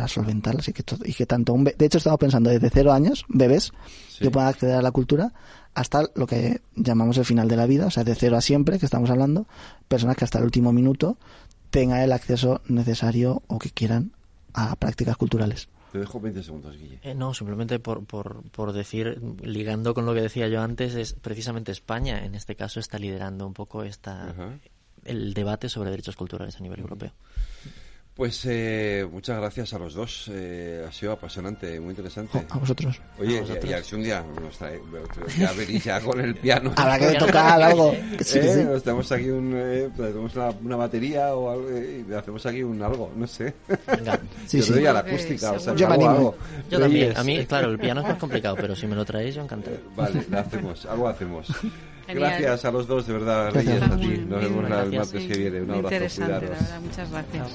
solventarlas y que tanto de hecho estamos pensando desde 0 años, bebés, que puedan acceder a la cultura, hasta lo que llamamos el final de la vida, o sea, de 0 a siempre, que estamos hablando, personas que hasta el último minuto tengan el acceso necesario o que quieran a prácticas culturales. Te dejo 20 segundos, Guille. No, simplemente por decir, ligando con lo que decía yo antes, es precisamente España, en este caso, está liderando un poco el debate sobre derechos culturales a nivel europeo. Pues muchas gracias a los dos. Ha sido apasionante, muy interesante. A vosotros. Oye, y si un día ya venís ya con el piano. Habrá que tocar algo. Sí. Nos tenemos aquí tenemos una batería o algo y hacemos aquí algo, no sé. Venga. Yo doy a la acústica. Yo me animo. Yo también. A mí, claro, el piano es más complicado, pero si me lo traéis, yo encantado. Vale, algo hacemos. Genial. Gracias a los dos, de verdad, Reyes, a ti. Nos vemos el martes que viene. Un abrazo, interesante, cuidaros. la verdad, muchas gracias.